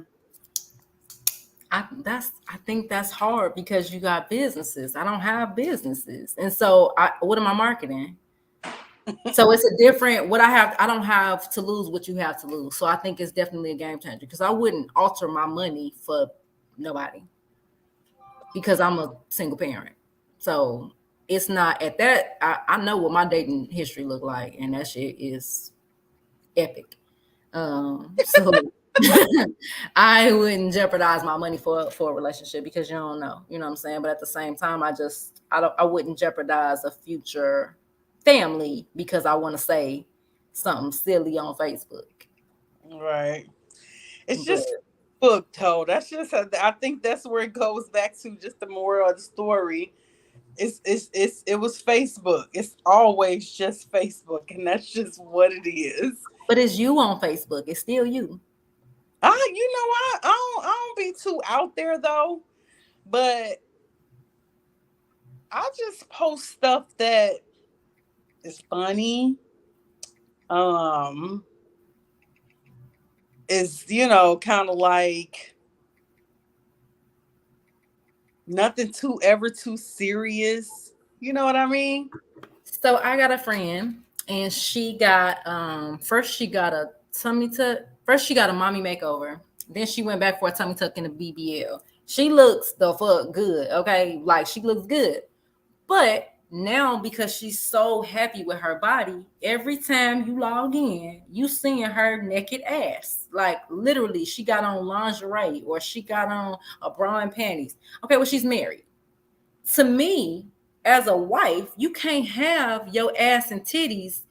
I think that's hard because you got businesses. I don't have businesses. And so what am I marketing? So it's a different, I don't have to lose what you have to lose. So I think it's definitely a game changer because I wouldn't alter my money for nobody because I'm a single parent. So it's not at that. I know what my dating history looked like, and that shit is epic. So I wouldn't jeopardize my money for a relationship because you don't know, you know what I'm saying? But at the same time, I wouldn't jeopardize a future family because I want to say something silly on Facebook. Right. It's just book told. That's just I think that's where it goes back to just the moral of the story. It was Facebook. It's always just Facebook, and that's just what it is. But it's you on Facebook. It's still you. You know, I don't be too out there though, but I just post stuff that is funny. Is, you know, kind of like Nothing too serious. You know what I mean? So I got a friend, and she got first she got a tummy tuck. First she got a mommy makeover. Then she went back for a tummy tuck and a BBL. She looks the fuck good, okay? Like she looks good. But now because she's so happy with her body, every time you log in, you seeing her naked ass. Like literally, she got on lingerie or she got on a bra and panties. Okay, well, she's married. To me, as a wife, you can't have your ass and titties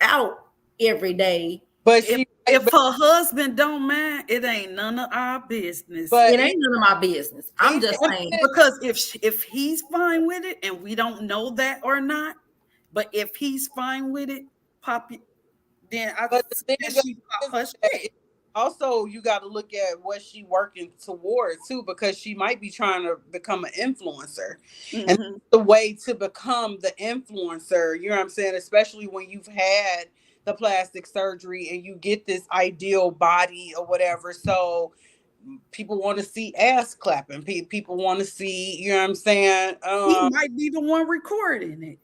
out every day. But If her husband don't mind, it ain't none of our business. But it ain't none of my business. I'm just saying, because if he's fine with it, and we don't know that or not, but if he's fine with it, then I suggest she pop her shit. Also, you got to look at what she working toward too, because she might be trying to become an influencer, and the way to become the influencer, you know what I'm saying, especially when you've had the plastic surgery and you get this ideal body or whatever. So people want to see ass clapping. People want to see, you know what I'm saying. He might be the one recording it.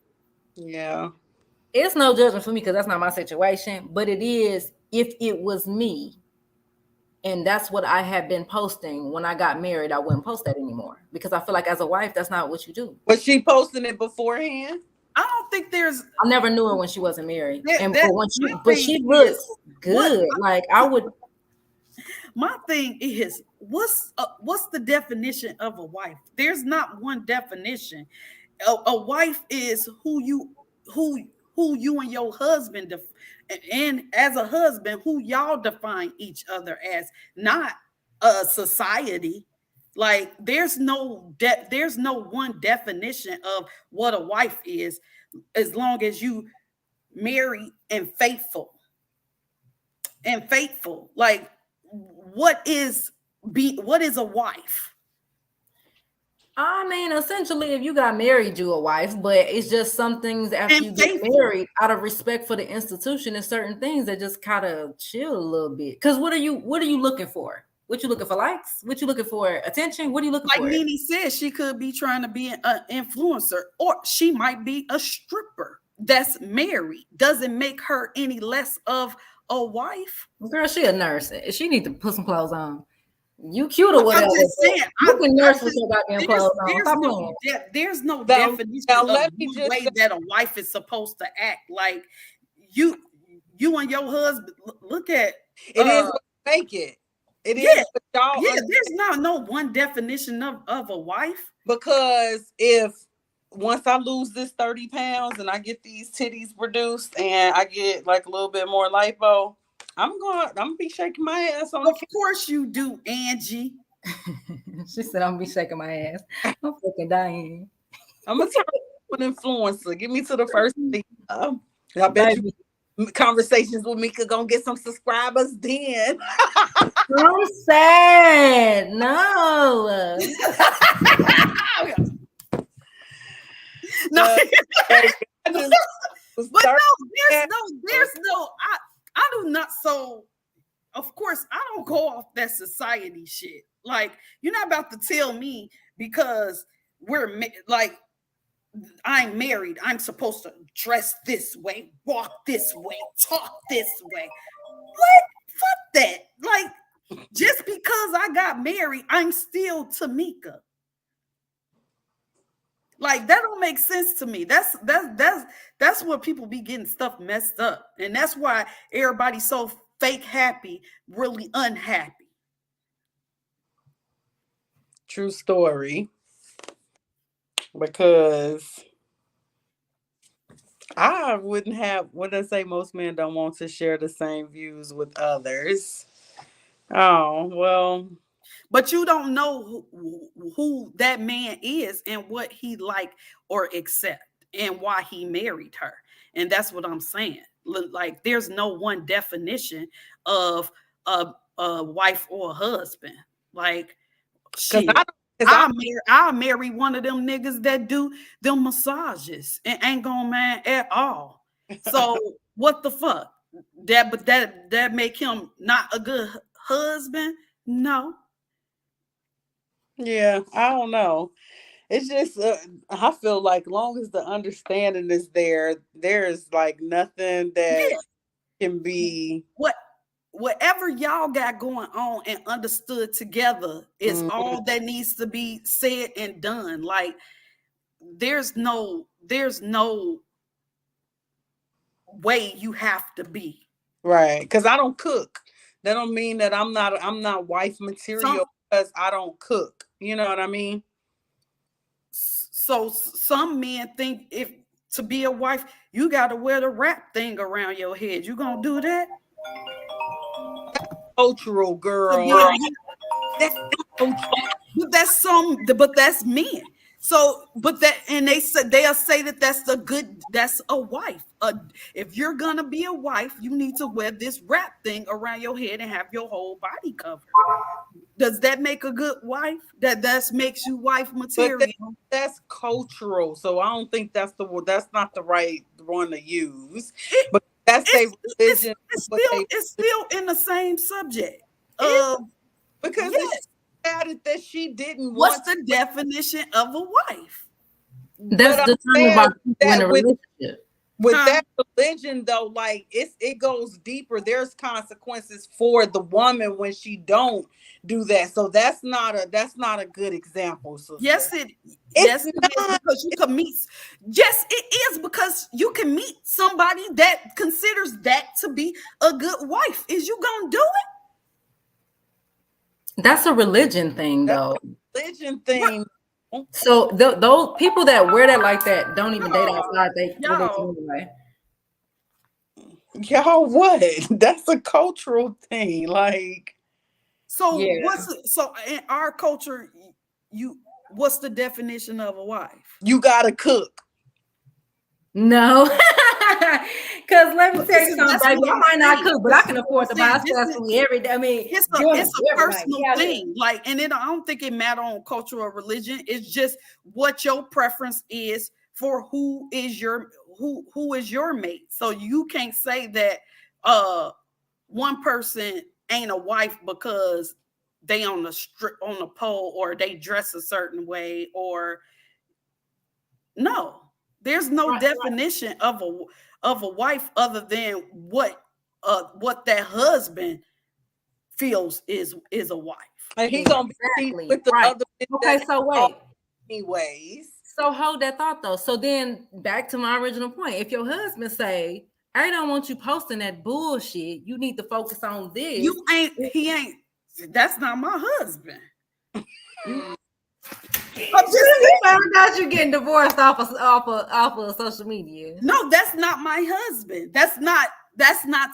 Yeah, it's no judgment for me because that's not my situation. But it is if it was me. And that's what I had been posting when I got married. I wouldn't post that anymore because I feel like as a wife, that's not what you do. Was she posting it beforehand? I don't think there's. I never knew her when she wasn't married, but she looks good. Like I would. My thing is, what's the definition of a wife? There's not one definition. A wife is who you and your husband and as a husband, who y'all define each other as, not a society. Like there's no one definition of what a wife is, as long as you married and faithful. Like what is a wife? I mean, essentially, if you got married, you a wife, but it's just some things after you get married, out of respect for the institution, and certain things that just kind of chill a little bit. Because what are you looking for? What you looking for? Likes? What you looking for? Attention? What are you looking for? Like Nene said, she could be trying to be an influencer, or she might be a stripper that's married. Doesn't make her any less of a wife. Girl, she a nurse. She need to put some clothes on. You cute or whatever. I'm just saying, you can nurse with your goddamn clothes on. There's no definition of the way that a wife is supposed to act. Like you and your husband, look at it is what you make it. It is y'all. Yeah, there's not no one definition of a wife. Because if once I lose this 30 pounds and I get these titties reduced and I get like a little bit more lipo, I'm gonna be shaking my ass on. Of course you do, Angie. She said I'm gonna be shaking my ass. I'm fucking dying. I'm gonna turn an influencer. Get me to the first thing. I bet you conversations with Mika gonna get some subscribers then. I'm sad. No. No. But there's no. I do not. So, of course, I don't go off that society shit. Like, you're not about to tell me because we're like, I'm married, I'm supposed to dress this way, walk this way, talk this way. What? Fuck that. Like, just because I got married, I'm still Tamika. Like that don't make sense to me. That's what people be getting stuff messed up, and that's why everybody's so fake happy, really unhappy. True story. Because I wouldn't have. What I say, most men don't want to share the same views with others. Oh well. But you don't know who that man is and what he like or accept and why he married her. And that's what I'm saying. Like there's no one definition of a wife or a husband. Like shit. I'll marry one of them niggas that do them massages and ain't gonna mind at all. So what the fuck? That make him not a good husband? No. Yeah, I don't know. It's just I feel like long as the understanding is there, there's like nothing that Yeah. can be. What whatever y'all got going on and understood together is Mhm. all that needs to be said and done. Like there's no way you have to be. Right, because I don't cook. That don't mean that I'm not wife Some material because I don't cook. You know what I mean? so some men think if to be a wife, you got to wear the wrap thing around your head. You gonna do that Cultural to girl. be a that's but that's men. So, but that and they said they'll say that that's a wife. If you're gonna be a wife, you need to wear this wrap thing around your head and have your whole body covered. Does that make a good wife? That makes you wife But material. that's cultural, so I don't think that's not the right one to use. It, But that's their it's religion. What they it's still in the same subject. is Uh, because it's yes. added that she didn't What's want to. the definition of a wife? That's But I'm determined by saying people in that a relationship. with Huh? that religion though, like it goes deeper. There's consequences for the woman when she don't do that. So that's not a good example, sister. Yes, it It's yes it is not. because you can meet. Yes, it is because you can meet somebody that considers that to be a good wife. Is you gonna do That's a religion thing, That's though. a religion it? Right. thing. So those people that wear that like that don't even date Y'all, outside their y'all. religion anyway. Y'all, what? That's a cultural thing. Like, So Yeah. so in our culture, you what's the definition of a wife? you gotta cook. No. Because let me But tell you something, that's baby. what I I'm might not saying. cook, but I can I'm afford to buy saying us fast food every day. I mean, during it's a every night. personal Yeah, thing. Like, and I don't think it matter on culture or religion. It's just what your preference is for who is your mate. So you can't say that one person ain't a wife because they on the on the pole or they dress a certain way or no. There's no right. definition of a wife other than what that husband feels is a wife. And he gonna be cheating Exactly. with the Right. other bitch Okay, that so are wait. anyways. So hold that thought though. So then back to my original point. If your husband say, I don't want you posting that bullshit, you need to focus on this. He ain't that's not my husband. You I'm just saying. found out you're getting divorced off of social media. No, that's not my husband. That's not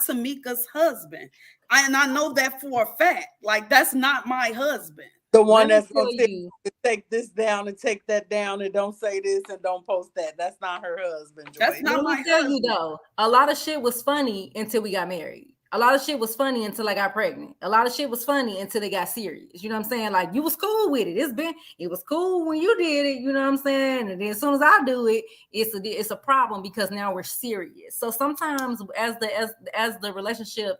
Tamika's husband. And I know that for a fact. Like that's not my husband. The Let one me that's tell gonna you. take this down and take that down and don't say this and don't post that. That's not her husband, That's Joy. not Let me my tell you husband. though, a lot of shit was funny until we got married. A lot of shit was funny until I got pregnant. A lot of shit was funny until they got serious. You know what I'm saying? Like you was cool with it. It was cool when you did it. You know what I'm saying? And then as soon as I do it, it's a problem because now we're serious. So sometimes as the relationship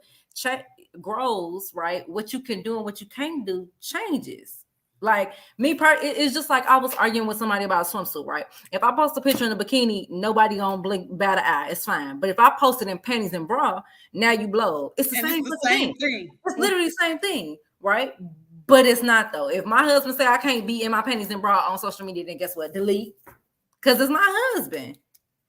grows, right? What you can do and what you can't do changes. Like it's just like I was arguing with somebody about a swimsuit, right? If I post a picture in a bikini, nobody gonna blink bat an eye. It's fine. But if I post it in panties and bra, now you blow. It's the And it's same the thing. same thing. It's literally the same thing, right? But it's not though. If my husband say I can't be in my panties and bra on social media, then guess what? Delete. Because it's my husband.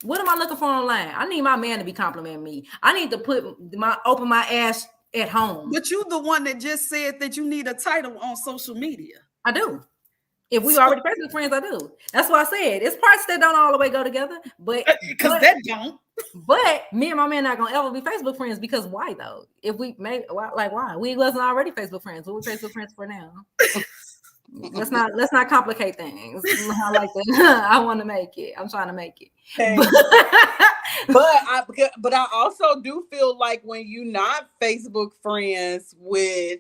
What am I looking for online? I need my man to be complimenting me. I need to open my ass at home. But you the one that just said that you need a title on social media. I do. If we So, already Facebook friends, I do. That's why I said it's parts that don't all the way go together. But because that don't. But me and my man not gonna ever be Facebook friends because why though? If we made why? We wasn't already Facebook friends. What we Facebook friends for now? let's not complicate things. I like that. I want to make it. I'm trying to make it. Okay. But I also do feel like when you're not Facebook friends with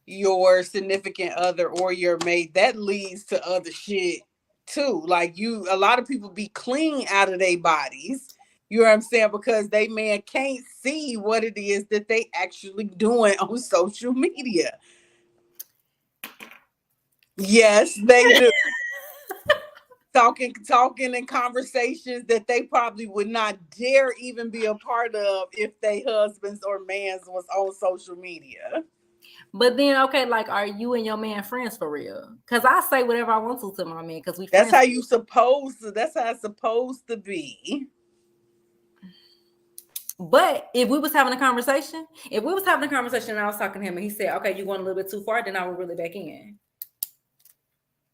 your significant other or your mate, that leads to other shit too. Like a lot of people be clean out of their bodies. You know what I'm saying? Because they man can't see what it is that they actually doing on social media. Yes, they do. talking in conversations that they probably would not dare even be a part of if they husbands or mans was on social media. But then, okay, like, are you and your man friends for real? Because I say whatever I want to my man because we That's friends. how you supposed to. That's how it's supposed to be. But if we was having a conversation and I was talking to him and he said, okay, you're going a little bit too far, then I would really back in.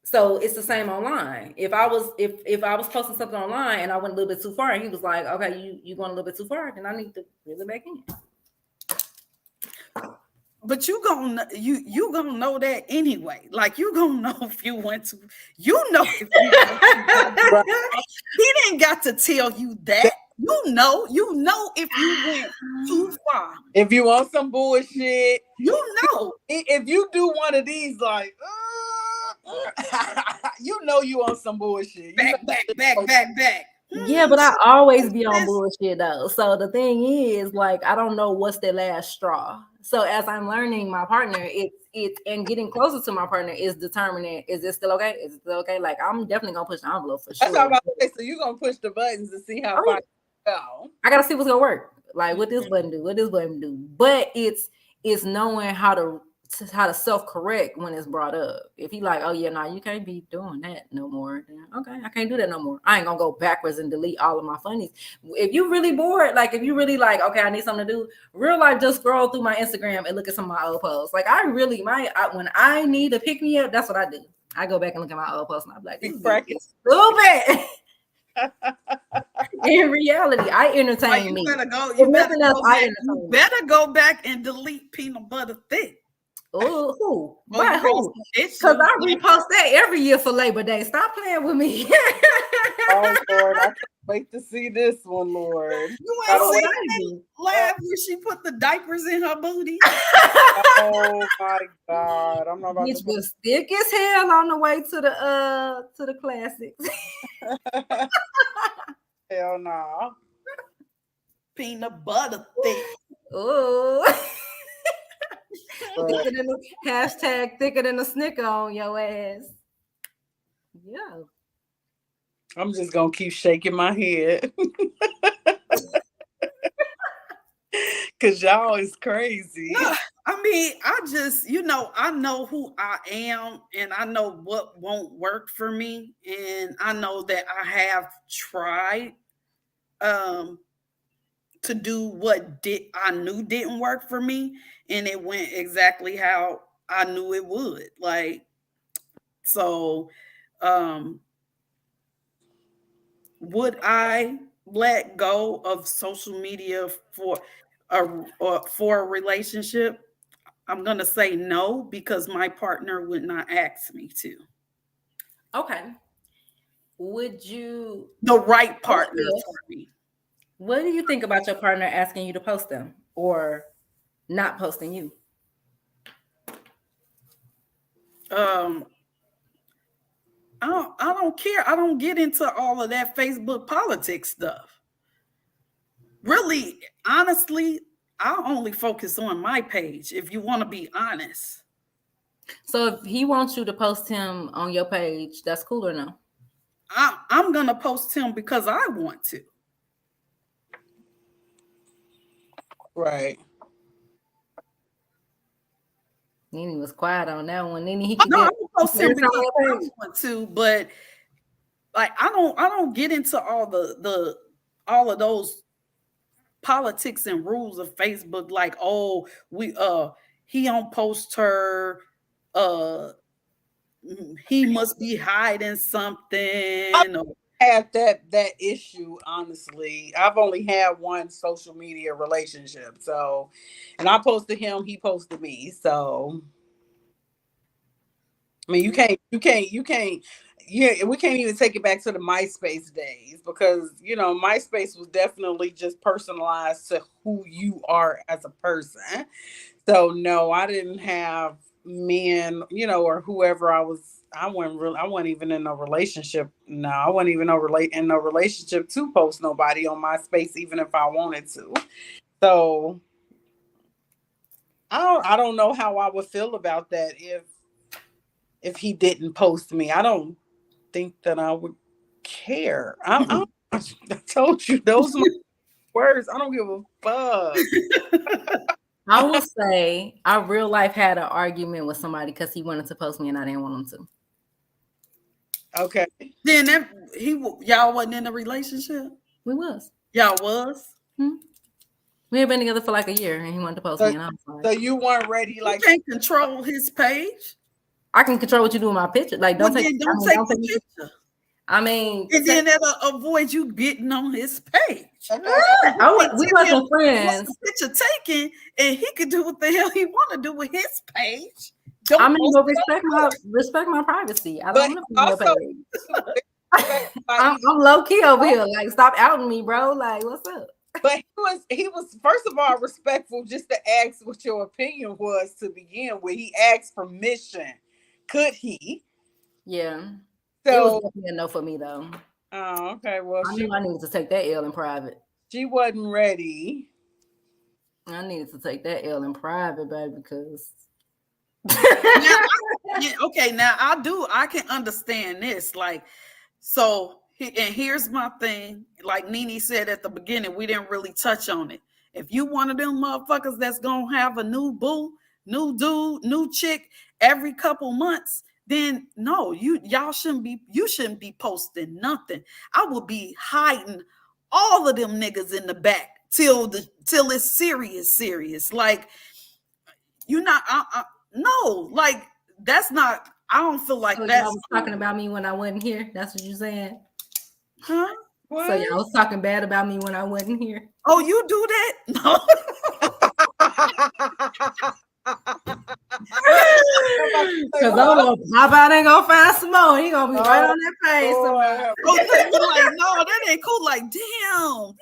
So it's the same online. If I was posting something online and I went a little bit too far and he was like, okay, you going a little bit too far, then I need to really back in. But you gonna know that anyway. Like you gonna know if you went to, you know if you went to, he didn't got to tell you that. You know if you went too far. If you want some bullshit, you know. If you do one of these, like, you know you on some bullshit. Back. Yeah, but I always be on bullshit though. So the thing is, like, I don't know what's the last straw. So as I'm learning my partner, it's and getting closer to my partner is determining, is it still okay? Is it still okay? Like, I'm definitely gonna push the envelope for sure. That's all I'm about to say. So you're gonna push the buttons to see how far you go. I gotta see what's gonna work. Like, what this button do, what this button do. But it's knowing how to self-correct when it's brought up. If he like, oh yeah, nah, you can't be doing that no more, then okay, I can't do that no more. I ain't gonna go backwards and delete all of my funnies. If you really bored, like if you really like, okay, I need something to do, real life, just scroll through my Instagram and look at some of my old posts. Like I really when I need to pick me up, that's what I do. I go back and look at my old posts and I'm like, this is stupid. In reality, I entertain me. You better go back and delete Peanut Butter Thick. Oh, who? Why who? Because I repost that every year for Labor Day. Stop playing with me. Oh Lord, I can't wait to see this one, Lord. You ain't seen laugh when she put the diapers in her booty. Oh my God, I'm not about Bitch was thick as hell on the way to the classics. Hell no. Nah. Peanut Butter Thick. Oh. Thicker than a Snicker on your ass. Yeah. I'm just gonna keep shaking my head. Cause y'all is crazy. No, I mean, I just, I know who I am and I know what won't work for me. And I know that I have tried to do what I knew didn't work for me, and it went exactly how I knew it would. Like, so would I let go of social media for a relationship? I'm gonna say no, because my partner would not ask me to. Okay. Would you the right partner for me? What do you think about your partner asking you to post them or not posting you? I don't care. I don't get into all of that Facebook politics stuff. Really, honestly, I only focus on my page, if you want to be honest. So if he wants you to post him on your page, that's cool or no? I'm going to post him because I want to. Right. Nene was quiet on that one. Nene, I'm gonna post him because I want to, but like I don't get into all of those politics and rules of Facebook. Like, oh, he don't post her, he must be hiding something. I have that issue, honestly. I've only had one social media relationship, so, and I posted him, he posted me, so I mean, you can't, yeah, we can't even take it back to the MySpace days, because MySpace was definitely just personalized to who you are as a person. So no, I didn't have men, or whoever I wasn't even in a relationship. No, I wasn't even in a relationship to post nobody on MySpace, even if I wanted to. So I don't know how I would feel about that if he didn't post me. I don't think that I would care. I told you those are my words. I don't give a fuck. I will say I real life had an argument with somebody because he wanted to post me and I didn't want him to. Okay. Then y'all wasn't in a relationship? We was. Y'all was? We had been together for like a year and he wanted to post me and I was like, so you weren't ready, like you can't control his page. I can control what you do with my picture. Like don't take the picture. I mean, and then that'll avoid you getting on his page. We wasn't friends. Picture taken, and he could do what the hell he want to do with his page. I mean, but respect my privacy. I don't want to be your page. I'm low key over here. Like, stop outing me, bro. Like, what's up? But he was first of all respectful just to ask what your opinion was to begin with. He asked permission. Could he? Yeah. So it was definitely a no for me though. Oh, okay. Well, I knew I needed to take that L in private. She wasn't ready. I needed to take that L in private, baby, because now I can understand this. Like, so and here's my thing. Like Nene said at the beginning, we didn't really touch on it. If you one of them motherfuckers that's gonna have a new boo, new dude, new chick every couple months, then no, you shouldn't be posting nothing. I would be hiding all of them niggas in the back till it's serious. Like, you're not no, like that's not, I don't feel like that. Y'all was talking about me when I wasn't here. That's what you saying? Huh? What? So y'all was talking bad about me when I wasn't here. Oh, you do that? No. Because I'm gonna pop out and go find some more. He gonna be right on that page. Like, no, that ain't cool. Like, damn,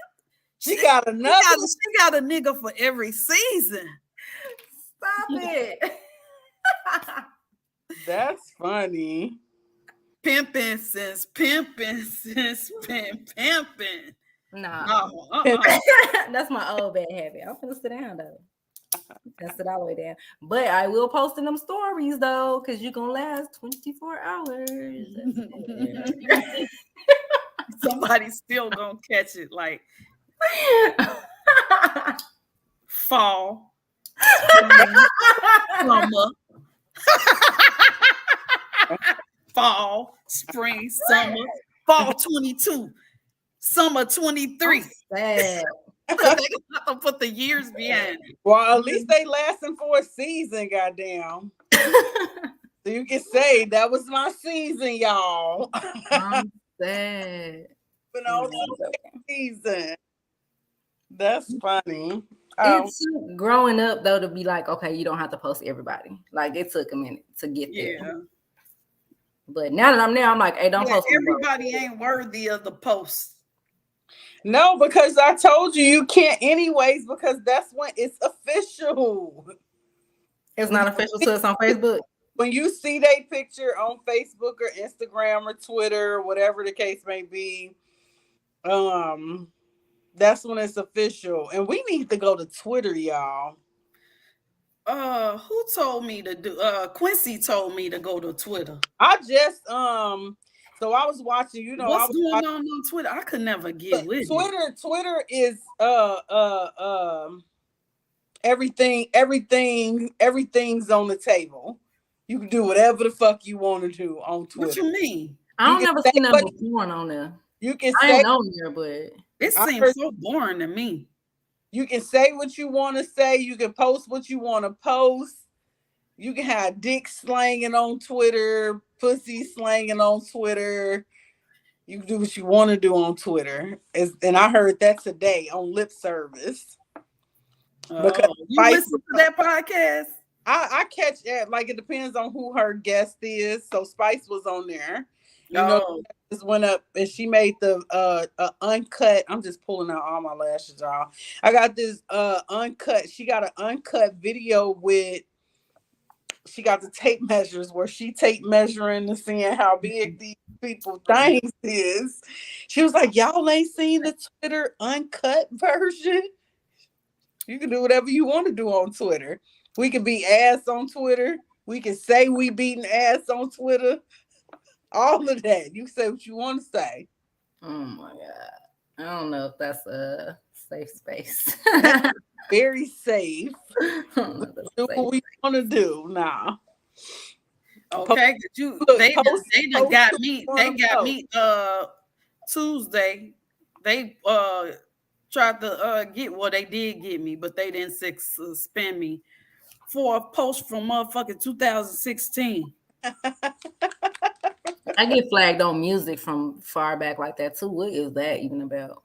she got another. She got a nigga for every season. Stop it. That's funny. Pimping since pimping. Nah. That's my old bad habit. I'm gonna sit down though. That's it all the way down. But I will post in them stories though, because you're gonna last 24 hours. Somebody's still gonna catch it, like fall, summer, fall, spring, summer, fall 22, summer 23. Sad. They got to put the years behind it. Well, at least they lasting for a season, goddamn. So you can say that was my season, y'all. I'm sad. But on season. That's funny. It took growing up though to be like, okay, you don't have to post everybody. Like it took a minute to get there. Yeah. But now that I'm there, I'm like, hey, don't post. Everybody ain't worthy of the post. No, because I told you can't anyways, because that's when it's official. It's not official till it's on Facebook. When you see their picture on Facebook or Instagram or Twitter, whatever the case may be, that's when it's official. And we need to go to Twitter, y'all. Who told me to do? Quincy told me to go to Twitter. I just so I was watching, what's going on Twitter? I could never get with Twitter. Twitter is everything's on the table. You can do whatever the fuck you want to do on Twitter. What you mean? I don't never see nothing porn on there. You can I ain't on there, but it seems so boring to me. You can say what you want to say. You can post what you want to post. You can have dick slanging on Twitter, pussy slanging on Twitter. You can do what you want to do on Twitter. And I heard that today on Lip Service. Because you listen to that podcast? I catch it, like it depends on who her guest is. So Spice was on there. Just went up and she made the uncut. I'm just pulling out all my lashes, y'all. I got this uncut. She got an uncut video with. She got the tape measures where she tape measuring and seeing how big these people things is. She was like, "Y'all ain't seen the Twitter uncut version. You can do whatever you want to do on Twitter. We can be ass on Twitter. We can say we beating ass on Twitter. All of that. You say what you want to say. Oh my God. I don't know if that's a safe space. Very safe. Do what we want to do now. Okay, they done got me. They got me Tuesday. They tried to they did get me, but they didn't suspend me for a post from motherfucking 2016. I get flagged on music from far back like that too. What is that even about?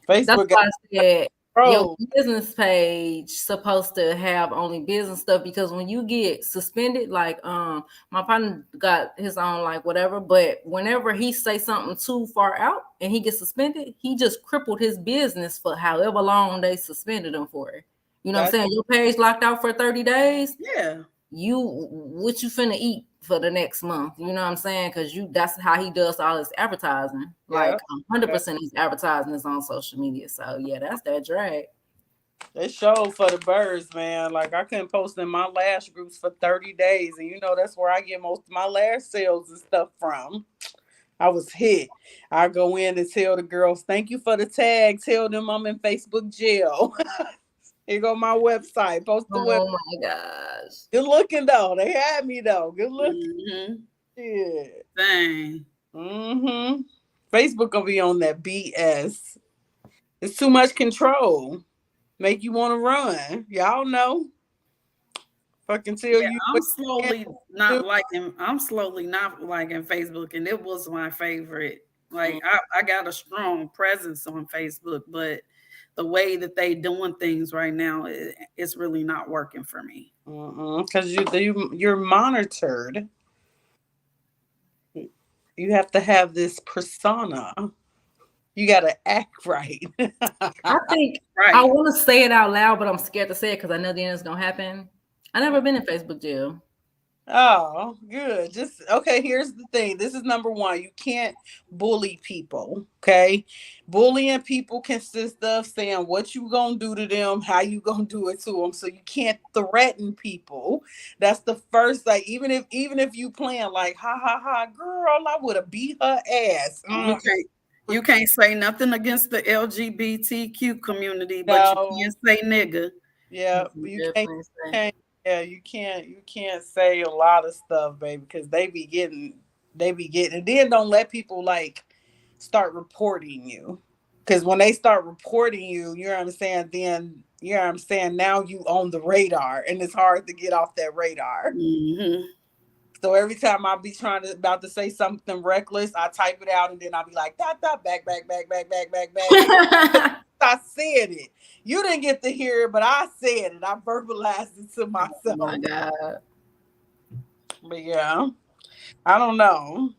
Facebook. That's why I said your business page supposed to have only business stuff, because when you get suspended, like my partner got his own like whatever, but whenever he say something too far out and he gets suspended, he just crippled his business for however long they suspended him for. You know what I'm saying? Your page locked out for 30 days. Yeah. What you finna eat for the next month? You know what I'm saying? Because that's how he does all his advertising. Like 100% his advertising is on social media. So yeah, that's that drag. It showed for the birds, man. Like I couldn't post in my lash groups for 30 days, and you know that's where I get most of my lash sales and stuff from. I was hit. I go in and tell the girls, "Thank you for the tag." Tell them I'm in Facebook jail. Here go my website. Post the website. Oh my gosh. Good looking though. They had me though. Good looking. Mm-hmm. Yeah. Dang. Mm-hmm. Facebook gonna be on that BS. It's too much control. Make you want to run. Y'all know. Fucking tell you. I'm slowly not liking Facebook, and it was my favorite. Like I got a strong presence on Facebook, but the way that they doing things right now, it's really not working for me. Because you're monitored. You have to have this persona. You got to act right. I think I want to say it out loud, but I'm scared to say it because I know then it's going to happen. I've never been in Facebook jail. Oh, good. Here's the thing. This is number one. You can't bully people, okay? Bullying people consists of saying what you gonna do to them, how you gonna do it to them. So you can't threaten people. That's the first, like, even if you playing like, ha, ha, ha, girl, I would have beat her ass. Okay. You can't say nothing against the LGBTQ community, but you can't say nigga. Yeah, you can't. Yeah, you can't say a lot of stuff, baby, because they be getting, and then don't let people like start reporting you. Because when they start reporting you, you know what I'm saying, then you know what I'm saying, now you on the radar and it's hard to get off that radar. Mm-hmm. So every time I be about to say something reckless, I type it out and then I'll be like, back. I said it. You didn't get to hear it, but I said it. I verbalized it to myself. Oh my God. But yeah, I don't know.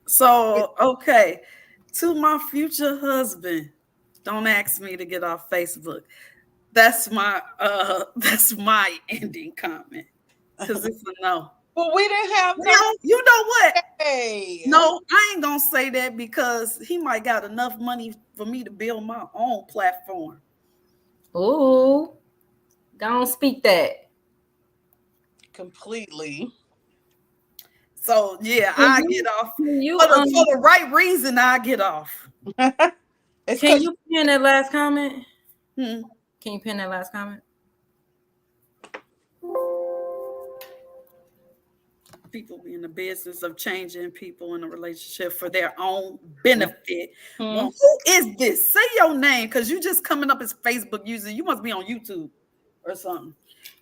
So, okay. To my future husband, don't ask me to get off Facebook. That's my ending comment. Because it's a no. Well, we didn't have that. You know what? Hey. No, I ain't gonna say that because he might got enough money for me to build my own platform. Ooh, don't speak that. Completely. So yeah, I get off for the right reason. I get off. Can you pin that last comment? Can you pin that last comment? People be in the business of changing people in a relationship for their own benefit. Well, who is this? Say your name, because you just coming up as Facebook user. You must be on YouTube or something.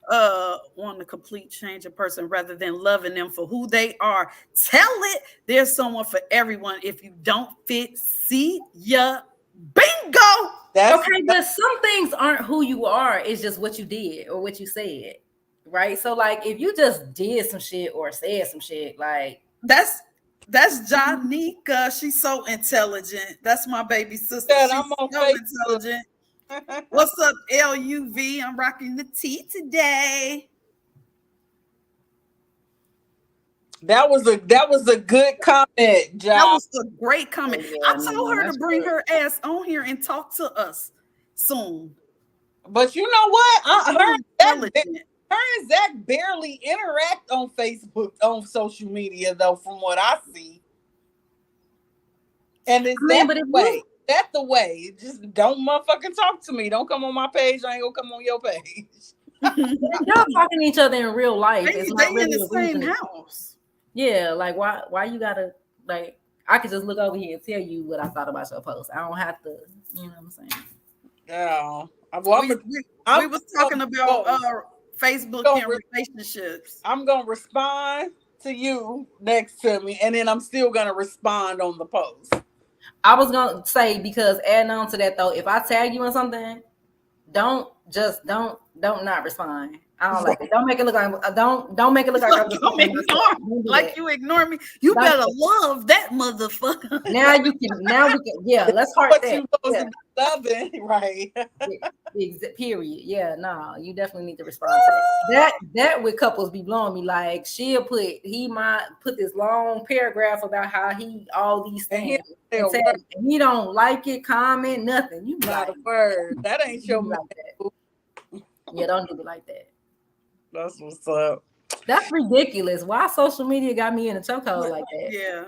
Want to complete change a person rather than loving them for who they are. Tell it there's someone for everyone. If you don't fit, see ya. Bingo. Okay, but some things aren't who you are. It's just what you did or what you said. Right, so like if you just did some shit or said some shit, like that's Janika. She's so intelligent. That's my baby sister. She's so intelligent. What's up, LUV? I'm rocking the tea today. That was a good comment, John. That was a great comment. I told her to bring her ass on here and talk to us soon. But you know what? Her and Zach barely interact on Facebook, on social media, though, from what I see. And it's that's the way. Just don't motherfucking talk to me. Don't come on my page. I ain't gonna come on your page. Y'all talking to each other in real life. They in the same house. Yeah, like why you gotta like? I could just look over here and tell you what I thought about your post. I don't have to, you know what I'm saying? Yeah. We was talking about Facebook and relationships. I'm gonna respond to you next to me, and then I'm still gonna respond on the post. I was gonna say, because adding on to that though, if I tag you in something, don't not respond. I don't like it. Don't make it look like don't make it look like you ignore me. You better love that motherfucker. Now we can let's heart that. Yeah. Loving, right? Period. Yeah, no, you definitely need to respond to that with couples be blowing me. Like he might put this long paragraph about how all these things and he don't like it, comment, nothing. You not a word. That ain't your like that. Yeah, don't do me like that. That's what's up. That's ridiculous. Why social media got me in a chokehold like that? Yeah.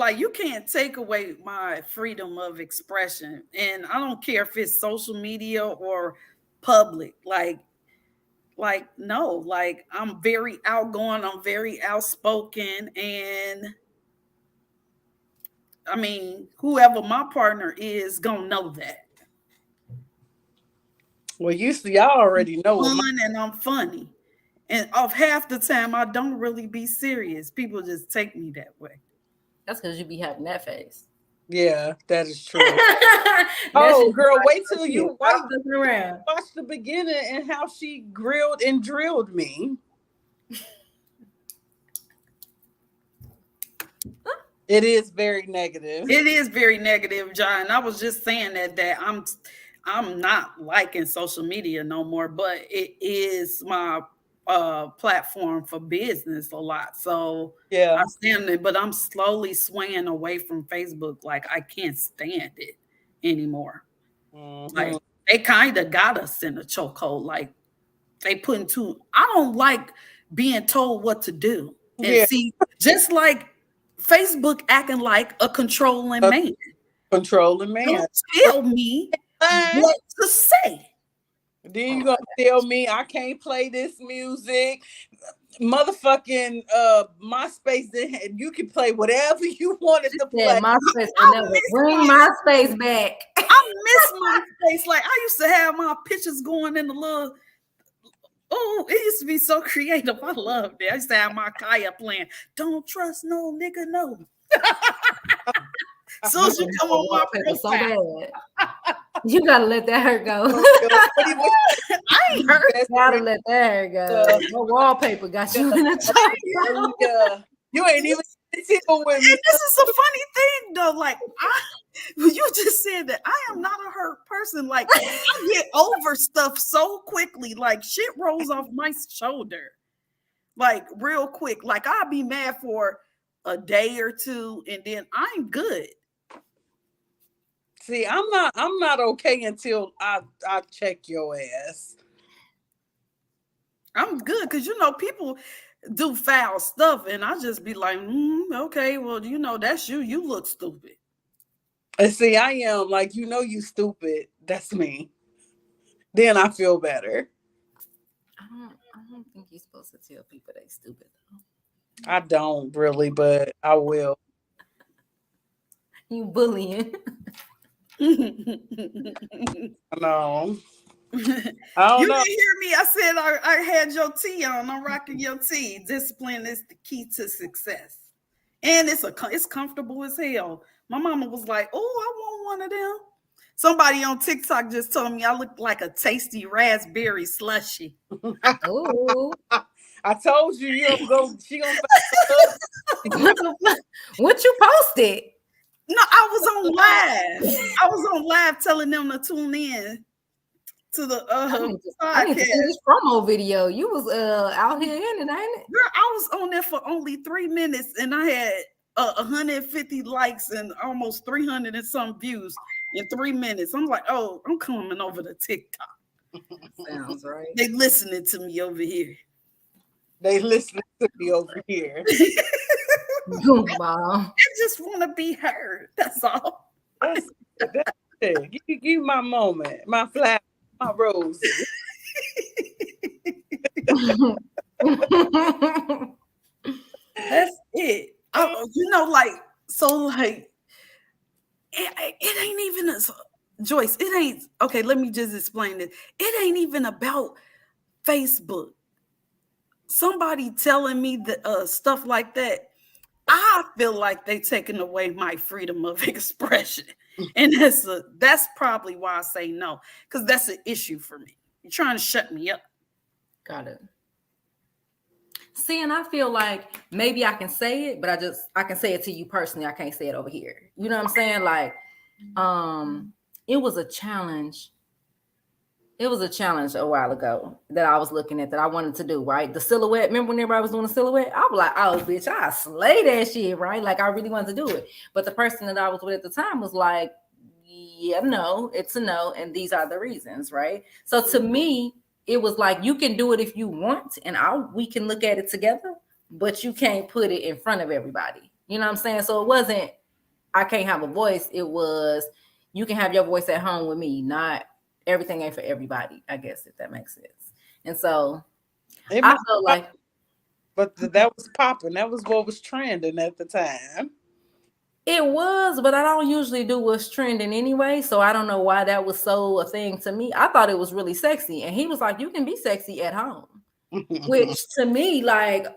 You can't take away my freedom of expression. And I don't care if it's social media or public. No, I'm very outgoing. I'm very outspoken. And I mean, whoever my partner is gonna know that. Well, y'all already know. And I'm funny. And of half the time, I don't really be serious. People just take me that way. That's because you be having that face. Yeah, that is true. Oh, girl, wait till you watch the beginning and how she grilled and drilled me. It is very negative. It is very negative, John. I was just saying that I'm not liking social media no more, but it is my platform for business a lot. So yeah, I stand it, but I'm slowly swaying away from Facebook. Like I can't stand it anymore. Mm-hmm. Like they kind of got us in a chokehold. Like they put into. I don't like being told what to do. And see, just like Facebook acting like a controlling man. Controlling man. Don't tell me what to say. Then you gonna tell me I can't play this music, motherfucking MySpace. You can play whatever you wanted to play. MySpace, bring MySpace back. I miss MySpace. Like I used to have my pictures going in the little. Oh, it used to be so creative. I loved it. I used to have my Kaya playing. Don't trust no nigga, no. So you come on my profile. So bad. You gotta let that hair go. I ain't hurt. You gotta let that hair go. The wallpaper got you in a chokehold. You ain't even deal with me. This is a funny thing though. Like you just said that I am not a hurt person. Like I get over stuff so quickly. Like shit rolls off my shoulder. Like real quick. Like I'll be mad for a day or two and then I'm good. See, I'm not okay until I check your ass. I'm good because people do foul stuff, and I just be like, okay, well, that's you. You look stupid. And see, I am like, you stupid. That's me. Then I feel better. I don't think you're supposed to tell people they stupid though. I don't really, but I will. You bullying. No. You didn't hear me. I said I had your tea on. I'm rocking your tea. Discipline is the key to success. And it's comfortable as hell. My mama was like, oh, I want one of them. Somebody on TikTok just told me I look like a tasty raspberry slushie. Oh. I told you you'll go. She gonna. What you posted? No, I was on live. I was on live telling them to tune in to the I need to see this promo video. You was out here in it, ain't it? Girl, I was on there for only 3 minutes and I had 150 likes and almost 300 and some views in 3 minutes. I'm like, oh, I'm coming over to TikTok. Sounds right. They listening to me over here. They listening to me over here. Goofball. I just want to be heard. That's all. That's it. Give me my moment, my flower, my rose. That's it. It ain't even Joyce. It ain't okay. Let me just explain it. It ain't even about Facebook. Somebody telling me that stuff like that, I feel like they taking away my freedom of expression, and that's probably why I say no, because that's an issue for me. You're trying to shut me up. Got it. See, and I feel like maybe I can say it, but I can say it to you personally. I can't say it over here. You know what I'm saying? Like, it was a challenge. It was a challenge a while ago that I was looking at that I wanted to do, right? The silhouette. Remember when everybody was doing the silhouette? I was like, oh, bitch, I slay that shit, right? Like, I really wanted to do it. But the person that I was with at the time was like, yeah, no, it's a no. And these are the reasons, right? So to me, it was like, you can do it if you want, and we can look at it together, but you can't put it in front of everybody. You know what I'm saying? So it wasn't, I can't have a voice. It was, you can have your voice at home with me, not everything ain't for everybody, I guess, if that makes sense. And so I felt like, but that was popping. That was what was trending at the time. It was, but I don't usually do what's trending anyway. So I don't know why that was so a thing to me. I thought it was really sexy. And he was like, you can be sexy at home, which to me, like,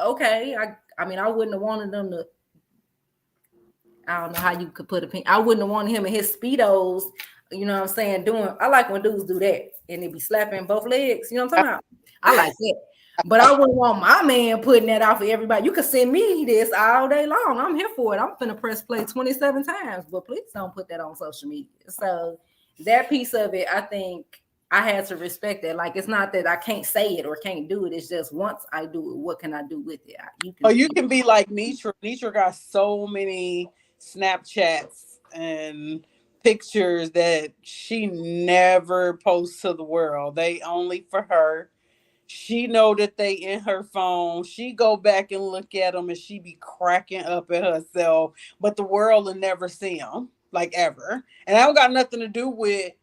okay. I mean, I wouldn't have wanted them to, I don't know how you could put I wouldn't have wanted him in his Speedos, you know what I'm saying? I like when dudes do that and they be slapping both legs. You know what I'm talking about? I like that. But I wouldn't want my man putting that out for everybody. You can send me this all day long. I'm here for it. I'm finna press play 27 times, but please don't put that on social media. So that piece of it, I think I had to respect that. Like, it's not that I can't say it or can't do it. It's just once I do it, what can I do with it? You can be like Nitra. Nitra got so many Snapchats and pictures that she never posts to the world. They only for her. She know that they in her phone. She go back and look at them and she be cracking up at herself. But the world will never see them, like, ever. And I don't got nothing to do with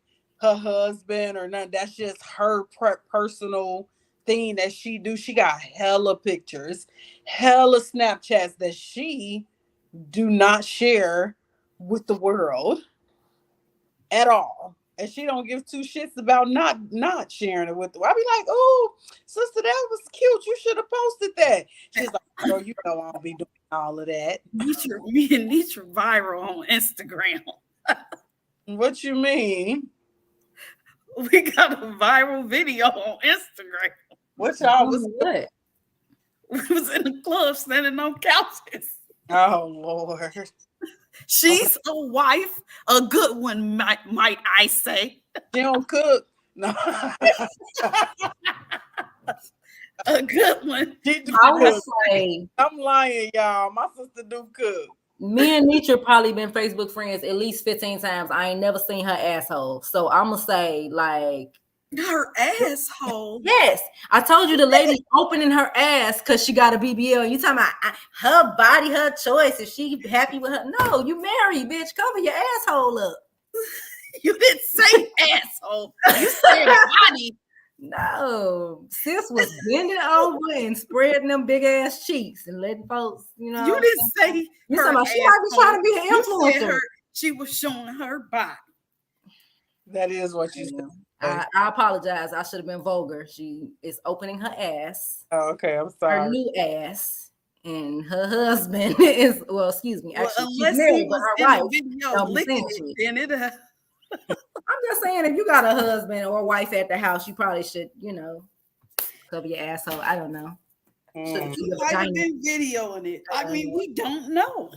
her husband or nothing. That's just her personal thing that she do. She got hella pictures, hella Snapchats that she do not share with the world at all. And she don't give two shits about not sharing it with them. I be like, oh, sister, that was cute. You should have posted that. She's like, girl, you know I don't be doing all of that. Me and Nitra viral on Instagram. What you mean? We got a viral video on Instagram. What y'all was what? We was in the club standing on couches. Oh Lord. She's a wife, a good one, might I say. She don't cook. No. A good one. I would say, I'm lying, y'all. My sister do cook. Me and Nitra probably been Facebook friends at least 15 times. I ain't never seen her asshole. So I'm gonna say, like, her asshole. Yes, I told you the lady opening her ass because she got a BBL. You talking about her body, her choice. If she happy with her, no, you married, bitch. Cover your asshole up. You didn't say asshole. You said body. No, sis was bending over and spreading them big ass cheeks and letting folks, you know. You didn't say you talking about she might be trying to be an influencer. She was showing her body. That is what you said. I apologize. I should have been vulgar. She is opening her ass. Oh, okay, I'm sorry. Her new ass, and her husband is excuse me. Actually, she's married, but her wife. I'm just saying, if you got a husband or wife at the house, you probably should, cover your asshole. I don't know. He might have been videoing it. I mean, we don't know.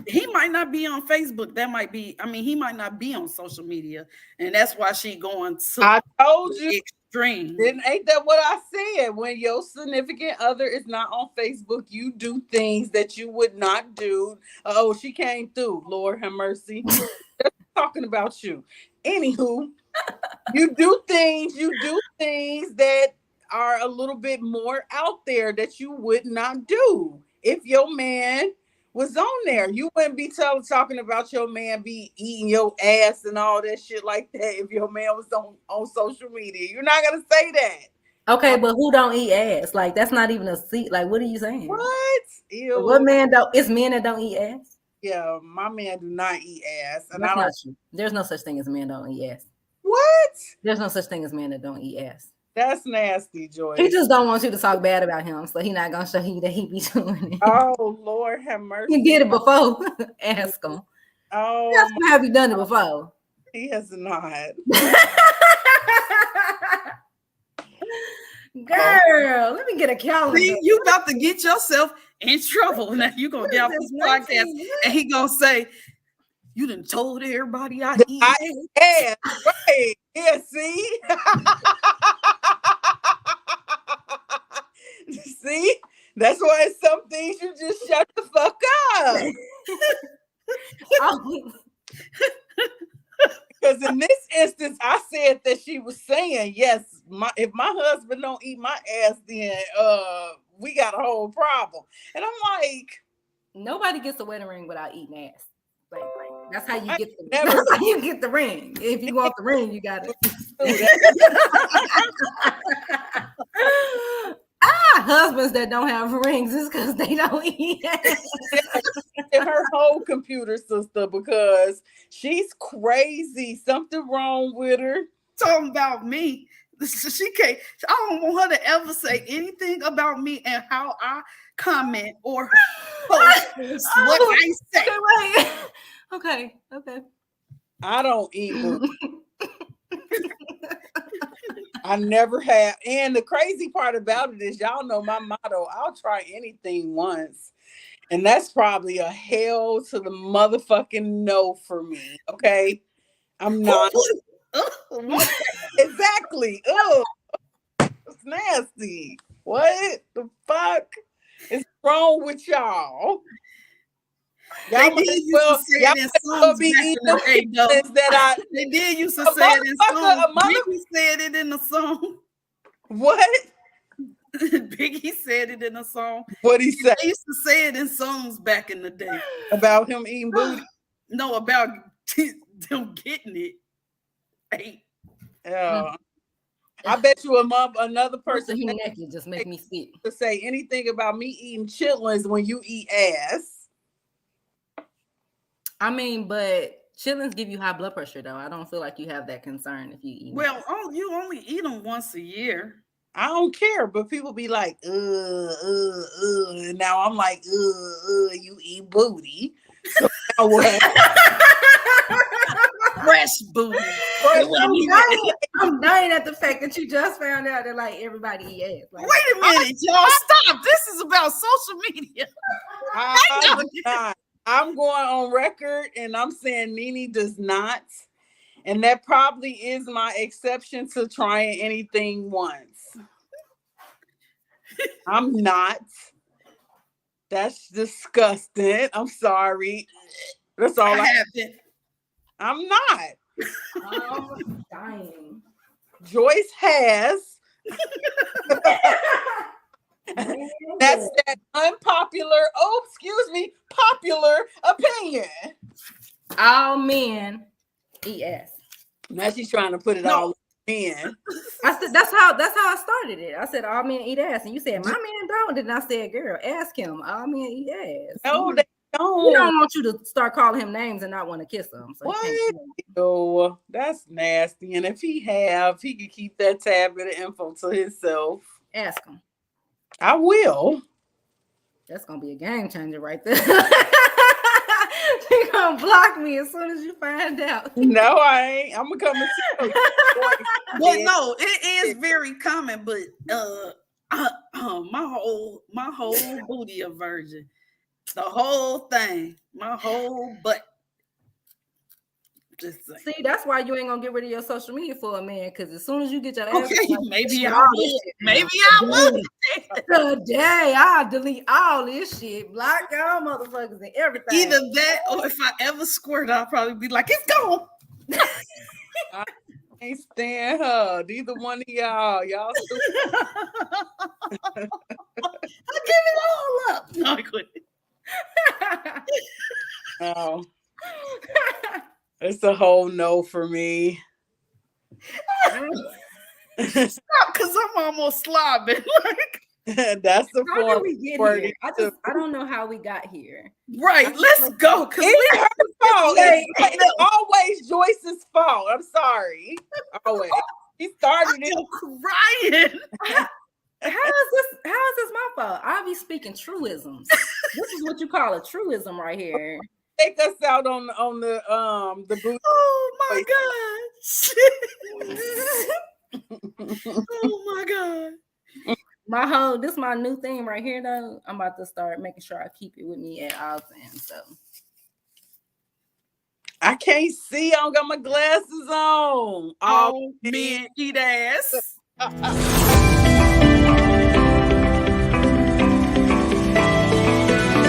He might not be on Facebook. That might be, he might not be on social media. And that's why she going to I told you extreme. Ain't that what I said? When your significant other is not on Facebook, you do things that you would not do. Oh, she came through. Lord have mercy. talking about you. Anywho, you do things that are a little bit more out there that you would not do if your man was on there. You wouldn't be talking about your man be eating your ass and all that shit like that if your man was on social media. You're not gonna say that. Okay, but who don't eat ass? Like, that's not even a seat. Like, what are you saying? What? Ew. What man don't? It's men that don't eat ass. Yeah, my man do not eat ass, and That's I don't. not true. There's no such thing as men don't eat ass. What? There's no such thing as men that don't eat ass. That's nasty, Joy. He just don't want you to talk bad about him, so he not gonna show you that he be doing it. Oh Lord, have mercy. He did it before. Ask him. Oh, Ask him, have you done it before? he has not. Girl, let me get a calendar. See, you about to get yourself in trouble. Now you gonna get off this podcast and he gonna say, you done told everybody I eat ass. Right. Yeah, see? See? That's why it's some things you just shut the fuck up. Because in this instance, I said that she was saying, yes, if my husband don't eat my ass, then we got a whole problem. And I'm like, nobody gets a wedding ring without eating ass. Like that's how you get that's how you get the ring. If you want the ring, you got it. Husbands that don't have rings is because they don't eat ass. Her whole computer sister, because she's crazy. Something wrong with her. Talking about me. She can't. I don't want her to ever say anything about me and how I comment or post what I say. Okay. I don't eat booty. I never have. And the crazy part about it is, y'all know my motto, I'll try anything once. And that's probably a hell to the motherfucking no for me. Okay. I'm not. Exactly. Ugh. It's nasty. What the fuck is wrong with y'all? Y'all might as well be eating the things that they did used to say it in songs. Biggie said it in the song. What? Biggie said it in a song. What he said? They used to say it in songs back in the day. About him eating booty? No, about them getting it. Hey. Yeah. I bet you another person just make me sick to say anything about me eating chitlins when you eat ass. I mean, but chitlins give you high blood pressure, though. I don't feel like you have that concern if you eat. Well, you only eat them once a year. I don't care, but people be like, and now I'm like, you eat booty. So now what? Fresh booty. I'm dying at the fact that you just found out that like everybody eat ass. Like, wait a minute, y'all, stop. This is about social media. I'm going on record and I'm saying Nene does not. And that probably is my exception to trying anything once. I'm not. That's disgusting. I'm sorry. That's all I have. I'm not. I'm dying. Joyce has. That's that unpopular, popular opinion. All men eat ass. Now she's trying to put it all in. I said that's how I started it. I said all men eat ass, and you said my man don't. And I said, girl, ask him. All men eat ass. No, they don't. He don't want you to start calling him names and not want to kiss him. So what? Oh, that's nasty. And if he could keep that tab of the info to himself. Ask him. I will. That's gonna be a game changer right there. You're gonna block me as soon as you find out. No, I ain't. I'm gonna come and see you. But no, it is very common. But my whole booty a virgin. The whole thing, my whole butt. Just saying. See, that's why you ain't gonna get rid of your social media for a man. Because as soon as you get your ass, Okay, maybe I all will. this Maybe I will. today, I'll delete all this shit, block y'all motherfuckers and everything. Either that, or if I ever squirt, I'll probably be like, it's gone. I can't stand her. Neither one of y'all. Y'all stupid. I give it all up. No, I couldn't. Oh, it's a whole no for me. Stop, because I'm almost slobbing. That's the How form. did we get word here? too. I don't know how we got here. Right, let's go. Because It's her fault. It's always Joyce's fault. I'm sorry. Always. He started it. I'm crying. How is this my fault? I'll be speaking truisms. This is what you call a truism right here. Take us out on the booth. Oh my gosh. Oh my God. This is my new thing right here though. I'm about to start making sure I keep it with me at all times. So I can't see. I don't got my glasses on. Oh, men eat ass.